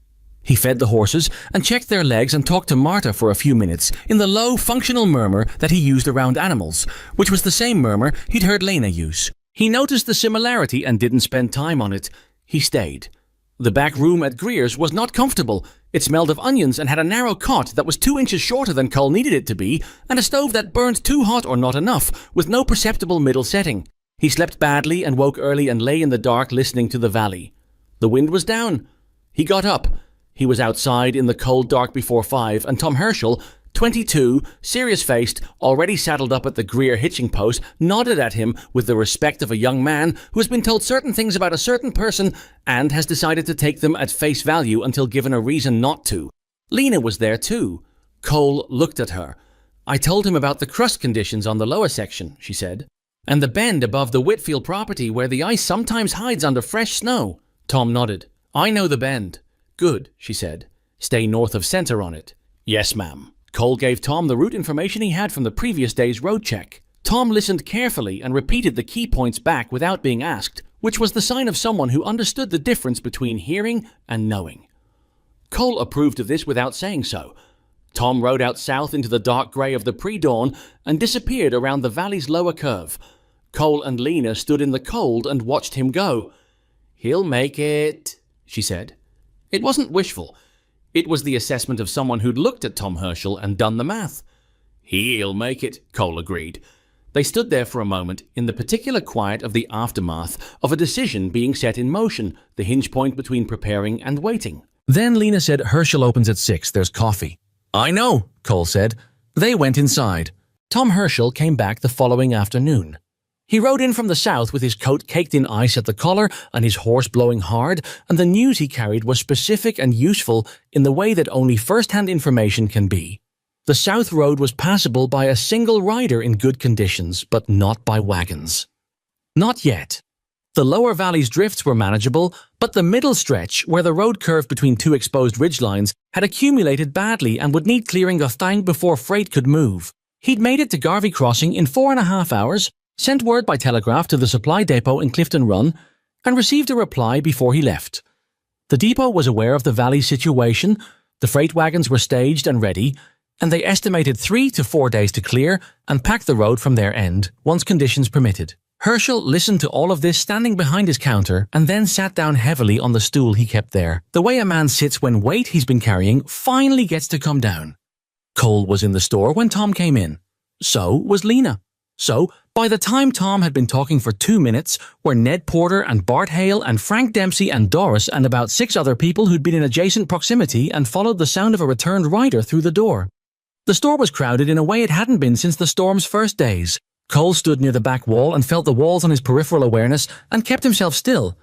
He fed the horses and checked their legs and talked to Marta for a few minutes in the low, functional murmur that he used around animals, which was the same murmur he'd heard Lena use. He noticed the similarity and didn't spend time on it. He stayed. The back room at Greer's was not comfortable. It smelled of onions and had a narrow cot that was 2 inches shorter than Cole needed it to be, and a stove that burned too hot or not enough, with no perceptible middle setting. He slept badly and woke early and lay in the dark listening to the valley. The wind was down. He got up. He was outside in the cold dark before 5, and Tom Herschel, 22, serious-faced, already saddled up at the Greer hitching post, nodded at him with the respect of a young man who has been told certain things about a certain person and has decided to take them at face value until given a reason not to. Lena was there too. Cole looked at her. "I told him about the crust conditions on the lower section," she said. "And the bend above the Whitfield property where the ice sometimes hides under fresh snow." Tom nodded. "I know the bend." "Good," she said. "Stay north of center on it." "Yes, ma'am." Cole gave Tom the route information he had from the previous day's road check. Tom listened carefully and repeated the key points back without being asked, which was the sign of someone who understood the difference between hearing and knowing. Cole approved of this without saying so. Tom rode out south into the dark grey of the pre-dawn and disappeared around the valley's lower curve. Cole and Lena stood in the cold and watched him go. "He'll make it," she said. It wasn't wishful. It was the assessment of someone who'd looked at Tom Herschel and done the math. "He'll make it," Cole agreed. They stood there for a moment in the particular quiet of the aftermath of a decision being set in motion, the hinge point between preparing and waiting. Then Lena said, "Herschel opens at 6. There's coffee." "I know," Cole said. They went inside. Tom Herschel came back the following afternoon. He rode in from the south with his coat caked in ice at the collar and his horse blowing hard, and the news he carried was specific and useful in the way that only first-hand information can be. The south road was passable by a single rider in good conditions, but not by wagons. Not yet. The lower valley's drifts were manageable, but the middle stretch, where the road curved between two exposed ridgelines, had accumulated badly and would need clearing of thang before freight could move. He'd made it to Garvey Crossing in 4.5 hours, sent word by telegraph to the supply depot in Clifton Run, and received a reply before he left. The depot was aware of the valley's situation, the freight wagons were staged and ready, and they estimated 3 to 4 days to clear and pack the road from their end, once conditions permitted. Herschel listened to all of this standing behind his counter and then sat down heavily on the stool he kept there, the way a man sits when weight he's been carrying finally gets to come down. Cole was in the store when Tom came in. So was Lena. So, by the time Tom had been talking for 2 minutes, were Ned Porter and Bart Hale and Frank Dempsey and Doris and about 6 other people who'd been in adjacent proximity and followed the sound of a returned rider through the door. The store was crowded in a way it hadn't been since the storm's first days. Cole stood near the back wall and felt the walls on his peripheral awareness and kept himself still.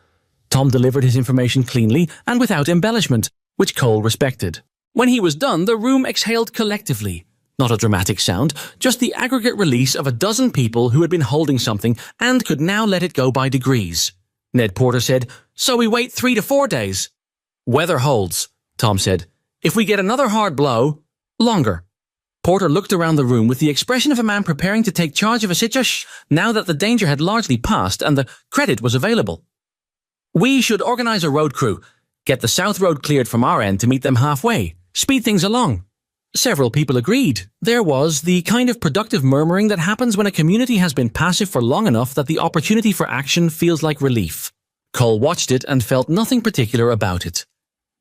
Tom delivered his information cleanly and without embellishment, which Cole respected. When he was done, the room exhaled collectively. Not a dramatic sound, just the aggregate release of a dozen people who had been holding something and could now let it go by degrees. Ned Porter said, "So we wait 3 to 4 days." "Weather holds," Tom said. "If we get another hard blow, longer." Porter looked around the room with the expression of a man preparing to take charge of a situation now that the danger had largely passed and the credit was available. "We should organize a road crew. Get the south road cleared from our end to meet them halfway. Speed things along." Several people agreed. There was the kind of productive murmuring that happens when a community has been passive for long enough that the opportunity for action feels like relief. Cole watched it and felt nothing particular about it.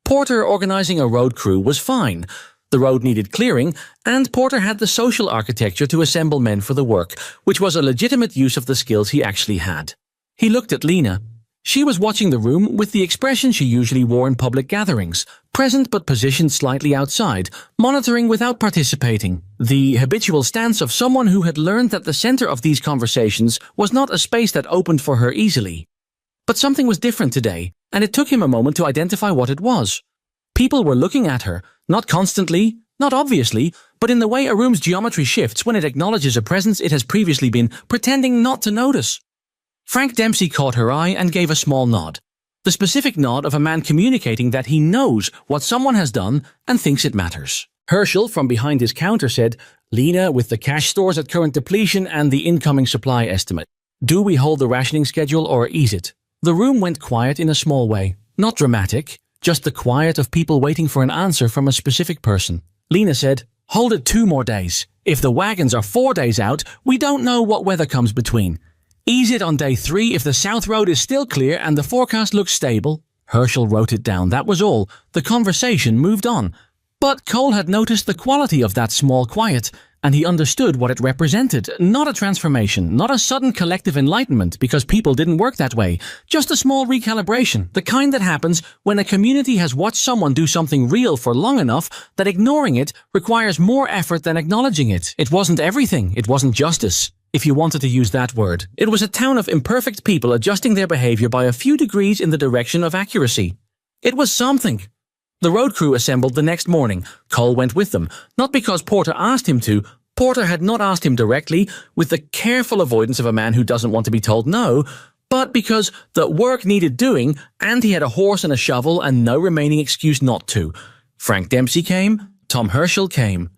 Porter organizing a road crew was fine. The road needed clearing, and Porter had the social architecture to assemble men for the work, which was a legitimate use of the skills he actually had. He looked at Lena. She was watching the room with the expression she usually wore in public gatherings, present but positioned slightly outside, monitoring without participating, the habitual stance of someone who had learned that the center of these conversations was not a space that opened for her easily. But something was different today, and it took him a moment to identify what it was. People were looking at her, not constantly, not obviously, but in the way a room's geometry shifts when it acknowledges a presence it has previously been pretending not to notice. Frank Dempsey caught her eye and gave a small nod. The specific nod of a man communicating that he knows what someone has done and thinks it matters. Herschel, from behind his counter, said, "Lena, with the cash stores at current depletion and the incoming supply estimate, do we hold the rationing schedule or ease it?" The room went quiet in a small way. Not dramatic, just the quiet of people waiting for an answer from a specific person. Lena said, "Hold it 2 more days. If the wagons are 4 days out, we don't know what weather comes between. Ease it on day 3 if the south road is still clear and the forecast looks stable." Herschel wrote it down, that was all. The conversation moved on. But Cole had noticed the quality of that small quiet, and he understood what it represented. Not a transformation, not a sudden collective enlightenment, because people didn't work that way. Just a small recalibration, the kind that happens when a community has watched someone do something real for long enough that ignoring it requires more effort than acknowledging it. It wasn't everything, it wasn't justice, if you wanted to use that word. It was a town of imperfect people adjusting their behavior by a few degrees in the direction of accuracy. It was something. The road crew assembled the next morning. Cole went with them, not because Porter asked him to. Porter had not asked him directly, with the careful avoidance of a man who doesn't want to be told no, but because the work needed doing, and he had a horse and a shovel and no remaining excuse not to. Frank Dempsey came, Tom Herschel came.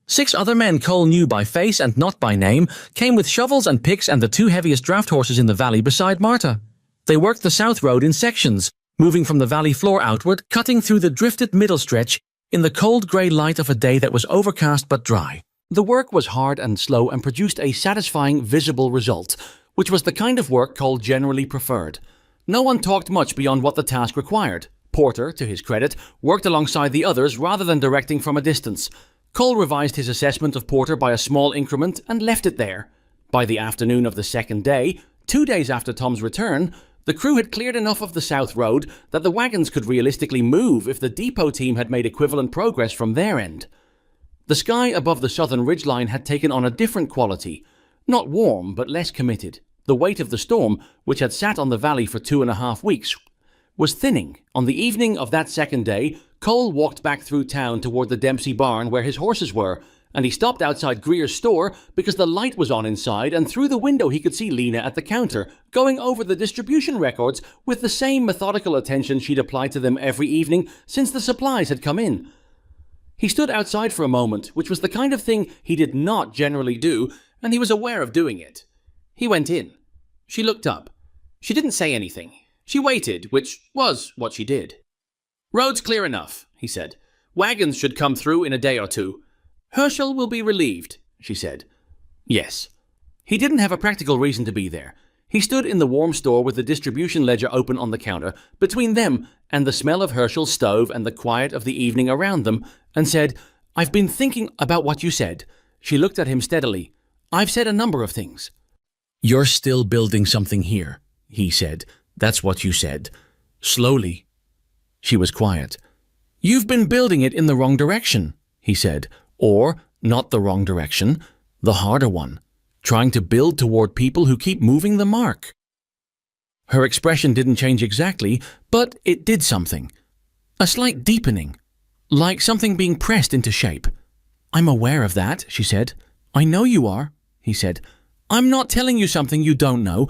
6 other men Cole knew by face and not by name came with shovels and picks and the 2 heaviest draft horses in the valley beside Marta. They worked the south road in sections, moving from the valley floor outward, cutting through the drifted middle stretch in the cold grey light of a day that was overcast but dry. The work was hard and slow and produced a satisfying, visible result, which was the kind of work Cole generally preferred. No one talked much beyond what the task required. Porter, to his credit, worked alongside the others rather than directing from a distance. Cole revised his assessment of Porter by a small increment and left it there. By the afternoon of the second day, 2 days after Tom's return, the crew had cleared enough of the south road that the wagons could realistically move if the depot team had made equivalent progress from their end. The sky above the southern ridgeline had taken on a different quality. Not warm, but less committed. The weight of the storm, which had sat on the valley for 2.5 weeks, was thinning. On the evening of that second day, Cole walked back through town toward the Dempsey barn where his horses were, and he stopped outside Greer's store because the light was on inside, and through the window he could see Lena at the counter, going over the distribution records with the same methodical attention she'd applied to them every evening since the supplies had come in. He stood outside for a moment, which was the kind of thing he did not generally do, and he was aware of doing it. He went in. She looked up. She didn't say anything. She waited, which was what she did. "Road's clear enough," he said. "Wagons should come through in a day or 2. Herschel will be relieved," she said. Yes. He didn't have a practical reason to be there. He stood in the warm store with the distribution ledger open on the counter, between them and the smell of Herschel's stove and the quiet of the evening around them, and said, "I've been thinking about what you said." She looked at him steadily. "I've said a number of things." "You're still building something here," he said. "That's what you said. Slowly." She was quiet. "You've been building it in the wrong direction," he said. "Or, not the wrong direction, the harder one. Trying to build toward people who keep moving the mark." Her expression didn't change exactly, but it did something. A slight deepening, like something being pressed into shape. "I'm aware of that," she said. "I know you are," he said. "I'm not telling you something you don't know.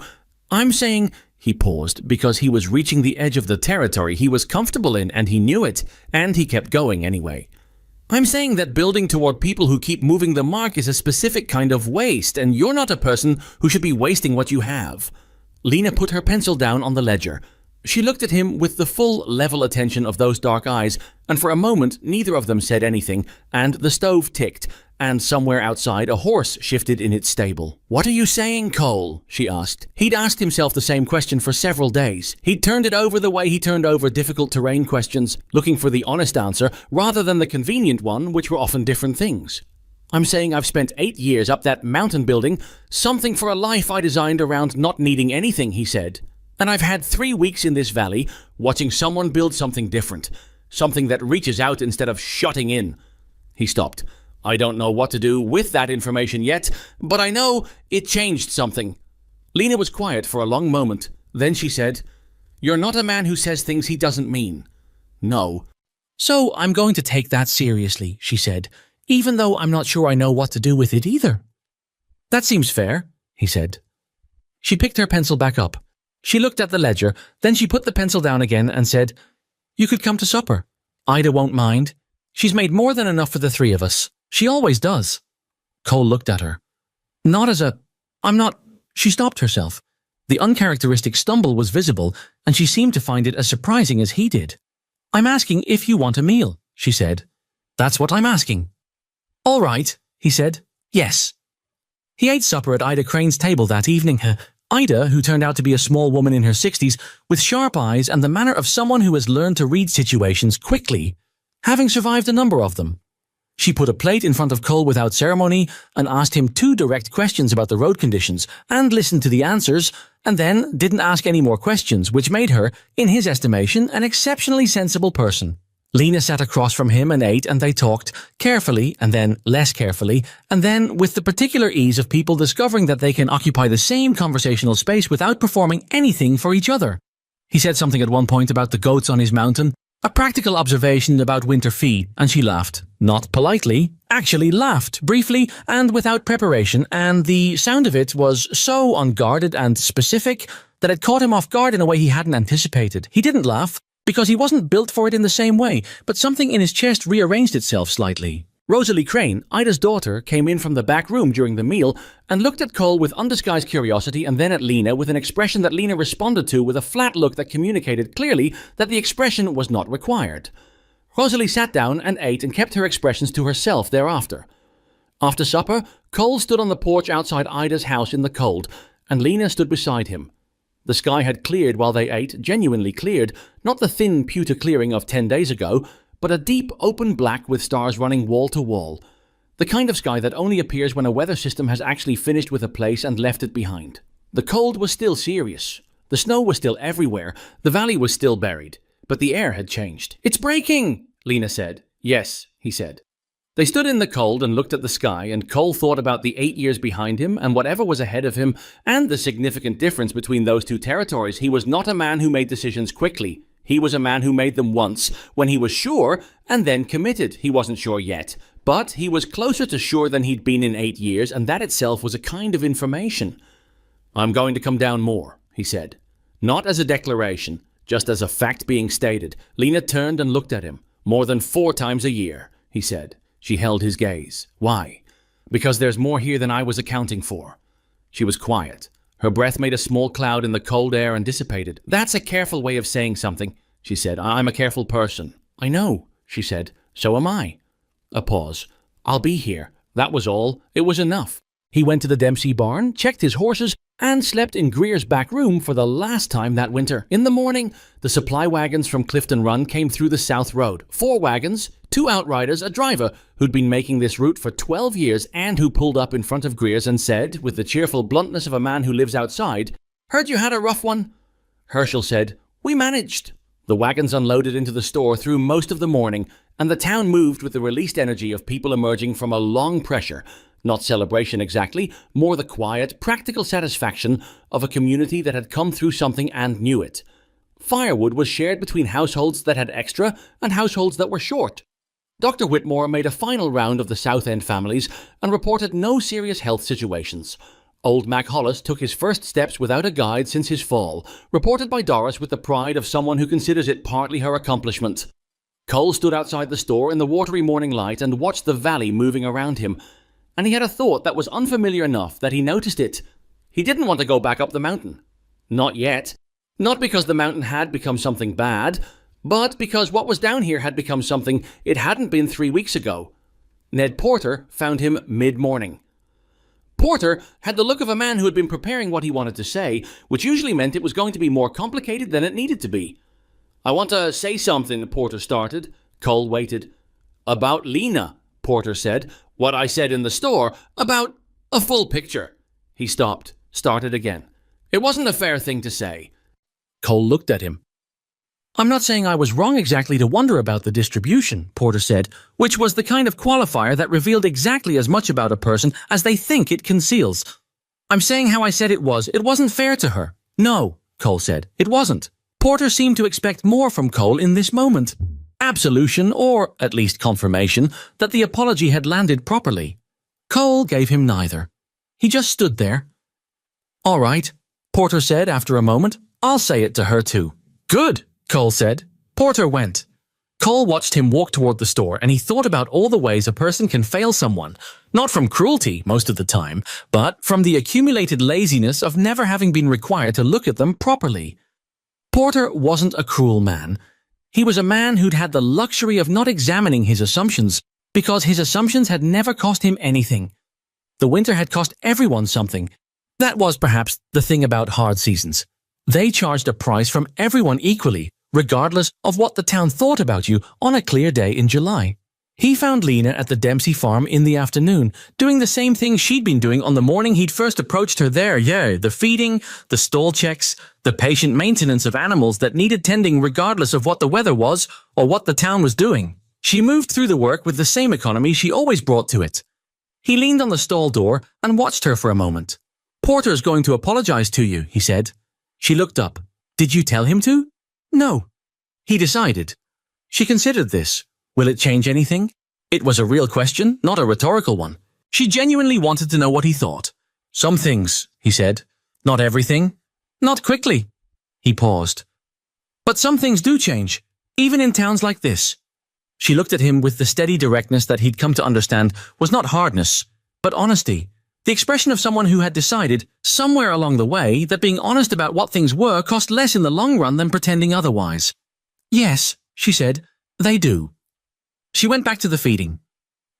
I'm saying—" He paused because he was reaching the edge of the territory he was comfortable in, and he knew it, and he kept going anyway. "I'm saying that building toward people who keep moving the mark is a specific kind of waste, and you're not a person who should be wasting what you have." Lena put her pencil down on the ledger. She looked at him with the full, level attention of those dark eyes, and for a moment neither of them said anything, and the stove ticked, and somewhere outside a horse shifted in its stable. "What are you saying, Cole?" she asked. He'd asked himself the same question for several days. He'd turned it over the way he turned over difficult terrain questions, looking for the honest answer rather than the convenient one, which were often different things. "I'm saying I've spent 8 years up that mountain building something for a life I designed around not needing anything," he said. "And I've had 3 weeks in this valley watching someone build something different, something that reaches out instead of shutting in." He stopped. "I don't know what to do with that information yet, but I know it changed something." Lena was quiet for a long moment. Then she said, "You're not a man who says things he doesn't mean." "No." "So I'm going to take that seriously," she said, "even though I'm not sure I know what to do with it either." "That seems fair," he said. She picked her pencil back up. She looked at the ledger, then she put the pencil down again and said, "You could come to supper. Ida won't mind. She's made more than enough for the 3 of us. She always does." Cole looked at her. I'm not... She stopped herself. The uncharacteristic stumble was visible, and she seemed to find it as surprising as he did. "I'm asking if you want a meal," she said. "That's what I'm asking." "All right," he said. "Yes." He ate supper at Ida Crane's table that evening. Ida, who turned out to be a small woman in her 60s, with sharp eyes and the manner of someone who has learned to read situations quickly, having survived a number of them. She put a plate in front of Cole without ceremony and asked him 2 direct questions about the road conditions and listened to the answers and then didn't ask any more questions, which made her, in his estimation, an exceptionally sensible person. Lena sat across from him and ate, and they talked, carefully and then less carefully, and then with the particular ease of people discovering that they can occupy the same conversational space without performing anything for each other. He said something at one point about the goats on his mountain, a practical observation about winter feed, and she laughed. Not politely, actually laughed, briefly and without preparation, and the sound of it was so unguarded and specific that it caught him off guard in a way he hadn't anticipated. He didn't laugh, because he wasn't built for it in the same way, but something in his chest rearranged itself slightly. Rosalie Crane, Ida's daughter, came in from the back room during the meal and looked at Cole with undisguised curiosity and then at Lena with an expression that Lena responded to with a flat look that communicated clearly that the expression was not required. Rosalie sat down and ate and kept her expressions to herself thereafter. After supper, Cole stood on the porch outside Ida's house in the cold, and Lena stood beside him. The sky had cleared while they ate, genuinely cleared, not the thin pewter clearing of 10 days ago, but a deep, open black with stars running wall to wall. The kind of sky that only appears when a weather system has actually finished with a place and left it behind. The cold was still serious. The snow was still everywhere. The valley was still buried. But the air had changed. "It's breaking," Lena said. "Yes," he said. They stood in the cold and looked at the sky, and Cole thought about the 8 years behind him and whatever was ahead of him, and the significant difference between those 2 territories. He was not a man who made decisions quickly. He was a man who made them once, when he was sure, and then committed. He wasn't sure yet, but he was closer to sure than he'd been in 8 years, and that itself was a kind of information. "I'm going to come down more," he said. Not as a declaration, just as a fact being stated. Lena turned and looked at him. "More than 4 times a year," he said. She held his gaze. "Why?" "Because there's more here than I was accounting for." She was quiet. Her breath made a small cloud in the cold air and dissipated. "That's a careful way of saying something," she said. "I'm a careful person." "I know," she said. "So am I." A pause. "I'll be here." That was all. It was enough. He went to the Dempsey barn, checked his horses, and slept in Greer's back room for the last time that winter. In the morning, the supply wagons from Clifton Run came through the South Road. 4 wagons, 2 outriders, a driver who'd been making this route for 12 years and who pulled up in front of Greer's and said, with the cheerful bluntness of a man who lives outside, "Heard you had a rough one?" Herschel said, "We managed." The wagons unloaded into the store through most of the morning, and the town moved with the released energy of people emerging from a long pressure. Not celebration exactly, more the quiet, practical satisfaction of a community that had come through something and knew it. Firewood was shared between households that had extra and households that were short. Dr. Whitmore made a final round of the South End families and reported no serious health situations. Old Mac Hollis took his first steps without a guide since his fall, reported by Doris with the pride of someone who considers it partly her accomplishment. Cole stood outside the store in the watery morning light and watched the valley moving around him, and he had a thought that was unfamiliar enough that he noticed it. He didn't want to go back up the mountain. Not yet. Not because the mountain had become something bad, but because what was down here had become something it hadn't been 3 weeks ago. Ned Porter found him mid-morning. Porter had the look of a man who had been preparing what he wanted to say, which usually meant it was going to be more complicated than it needed to be. "I want to say something," Porter started. Cole waited. "About Lena," Porter said. "What I said in the store, about a full picture." He stopped, started again. "It wasn't a fair thing to say." Cole looked at him. "I'm not saying I was wrong exactly to wonder about the distribution," Porter said, which was the kind of qualifier that revealed exactly as much about a person as they think it conceals. "I'm saying how I said it was. It wasn't fair to her." "No," Cole said, "it wasn't." Porter seemed to expect more from Cole in this moment. Absolution, or at least confirmation, that the apology had landed properly. Cole gave him neither. He just stood there. "All right," Porter said after a moment. "I'll say it to her too." "Good," Cole said. Porter went. Cole watched him walk toward the store, and he thought about all the ways a person can fail someone, not from cruelty most of the time, but from the accumulated laziness of never having been required to look at them properly. Porter wasn't a cruel man. He was a man who'd had the luxury of not examining his assumptions, because his assumptions had never cost him anything. The winter had cost everyone something. That was perhaps the thing about hard seasons. They charged a price from everyone equally, regardless of what the town thought about you on a clear day in July. He found Lena at the Dempsey farm in the afternoon, doing the same thing she'd been doing on the morning he'd first approached her there. Yeah, the feeding, the stall checks, the patient maintenance of animals that needed tending regardless of what the weather was or what the town was doing. She moved through the work with the same economy she always brought to it. He leaned on the stall door and watched her for a moment. "Porter's going to apologize to you," he said. She looked up. "Did you tell him to?" "No." He decided. She considered this. Will it change anything? It was a real question, not a rhetorical one. She genuinely wanted to know what he thought. "Some things," he said. "Not everything. Not quickly." He paused. "But some things do change, even in towns like this." She looked at him with the steady directness that he'd come to understand was not hardness, but honesty. The expression of someone who had decided, somewhere along the way, that being honest about what things were cost less in the long run than pretending otherwise. "Yes," she said, "they do." She went back to the feeding.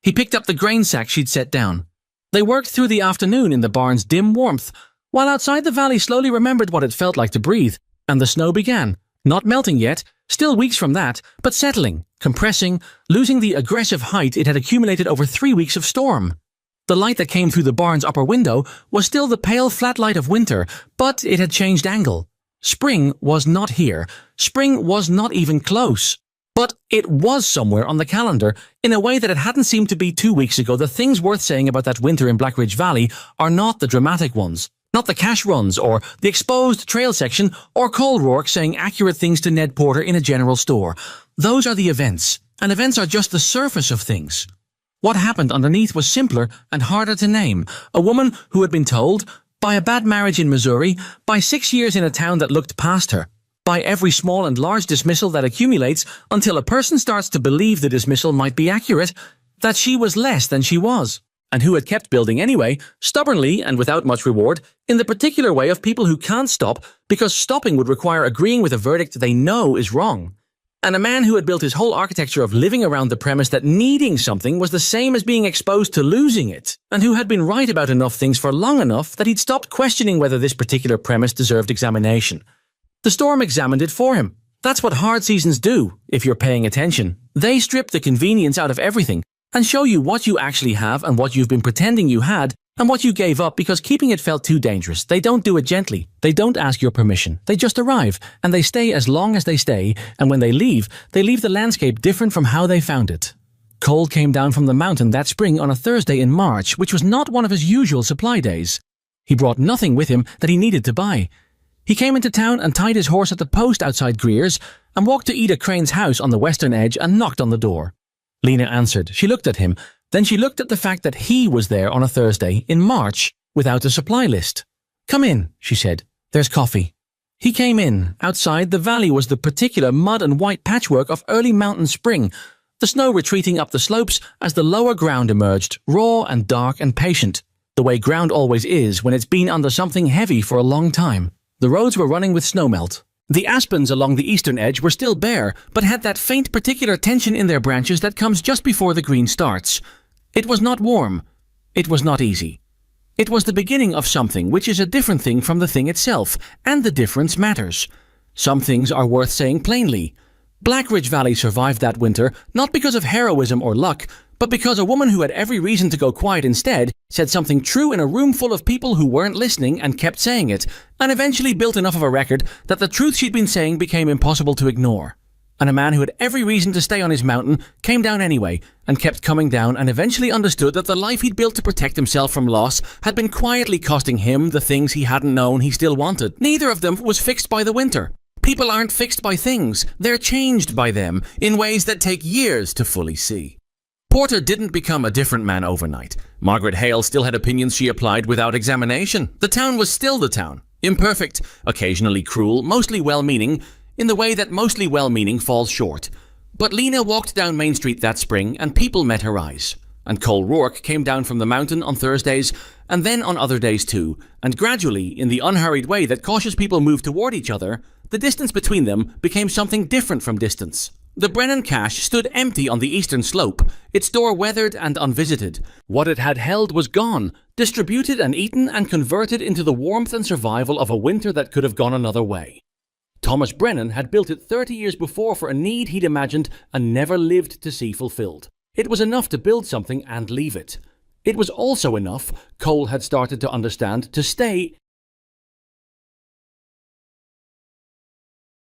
He picked up the grain sack she'd set down. They worked through the afternoon in the barn's dim warmth, while outside the valley slowly remembered what it felt like to breathe, and the snow began, not melting yet, still weeks from that, but settling, compressing, losing the aggressive height it had accumulated over 3 weeks of storm. The light that came through the barn's upper window was still the pale flat light of winter, but it had changed angle. Spring was not here. Spring was not even close. But it was somewhere on the calendar, in a way that it hadn't seemed to be 2 weeks ago. The things worth saying about that winter in Black Ridge Valley are not the dramatic ones, not the cash runs, or the exposed trail section, or Cole Rourke saying accurate things to Ned Porter in a general store. Those are the events, and events are just the surface of things. What happened underneath was simpler and harder to name. A woman who had been told, by a bad marriage in Missouri, by 6 years in a town that looked past her, by every small and large dismissal that accumulates until a person starts to believe the dismissal might be accurate, that she was less than she was, and who had kept building anyway, stubbornly and without much reward, in the particular way of people who can't stop because stopping would require agreeing with a verdict they know is wrong. And a man who had built his whole architecture of living around the premise that needing something was the same as being exposed to losing it, and who had been right about enough things for long enough that he'd stopped questioning whether this particular premise deserved examination. The storm examined it for him. That's what hard seasons do, if you're paying attention. They strip the convenience out of everything and show you what you actually have and what you've been pretending you had and what you gave up because keeping it felt too dangerous. They don't do it gently. They don't ask your permission. They just arrive, and they stay as long as they stay, and when they leave the landscape different from how they found it. Cole came down from the mountain that spring on a Thursday in March, which was not one of his usual supply days. He brought nothing with him that he needed to buy. He came into town and tied his horse at the post outside Greer's and walked to Ida Crane's house on the western edge and knocked on the door. Lena answered. She looked at him. Then she looked at the fact that he was there on a Thursday in March without a supply list. "Come in," she said. "There's coffee." He came in. Outside, the valley was the particular mud and white patchwork of early mountain spring, the snow retreating up the slopes as the lower ground emerged, raw and dark and patient, the way ground always is when it's been under something heavy for a long time. The roads were running with snowmelt. The aspens along the eastern edge were still bare, but had that faint particular tension in their branches that comes just before the green starts. It was not warm. It was not easy. It was the beginning of something which is a different thing from the thing itself, and the difference matters. Some things are worth saying plainly. Black Ridge Valley survived that winter, not because of heroism or luck, but because a woman who had every reason to go quiet instead said something true in a room full of people who weren't listening and kept saying it, and eventually built enough of a record that the truth she'd been saying became impossible to ignore. And a man who had every reason to stay on his mountain came down anyway, and kept coming down, and eventually understood that the life he'd built to protect himself from loss had been quietly costing him the things he hadn't known he still wanted. Neither of them was fixed by the winter. People aren't fixed by things. They're changed by them in ways that take years to fully see. Porter didn't become a different man overnight. Margaret Hale still had opinions she applied without examination. The town was still the town. Imperfect, occasionally cruel, mostly well-meaning, in the way that mostly well-meaning falls short. But Lena walked down Main Street that spring and people met her eyes. And Cole Rourke came down from the mountain on Thursdays and then on other days too. And gradually, in the unhurried way that cautious people move toward each other, the distance between them became something different from distance. The Brennan cache stood empty on the eastern slope, its door weathered and unvisited. What it had held was gone, distributed and eaten and converted into the warmth and survival of a winter that could have gone another way. Thomas Brennan had built it 30 years before for a need he'd imagined and never lived to see fulfilled. It was enough to build something and leave it. It was also enough, Cole had started to understand, to stay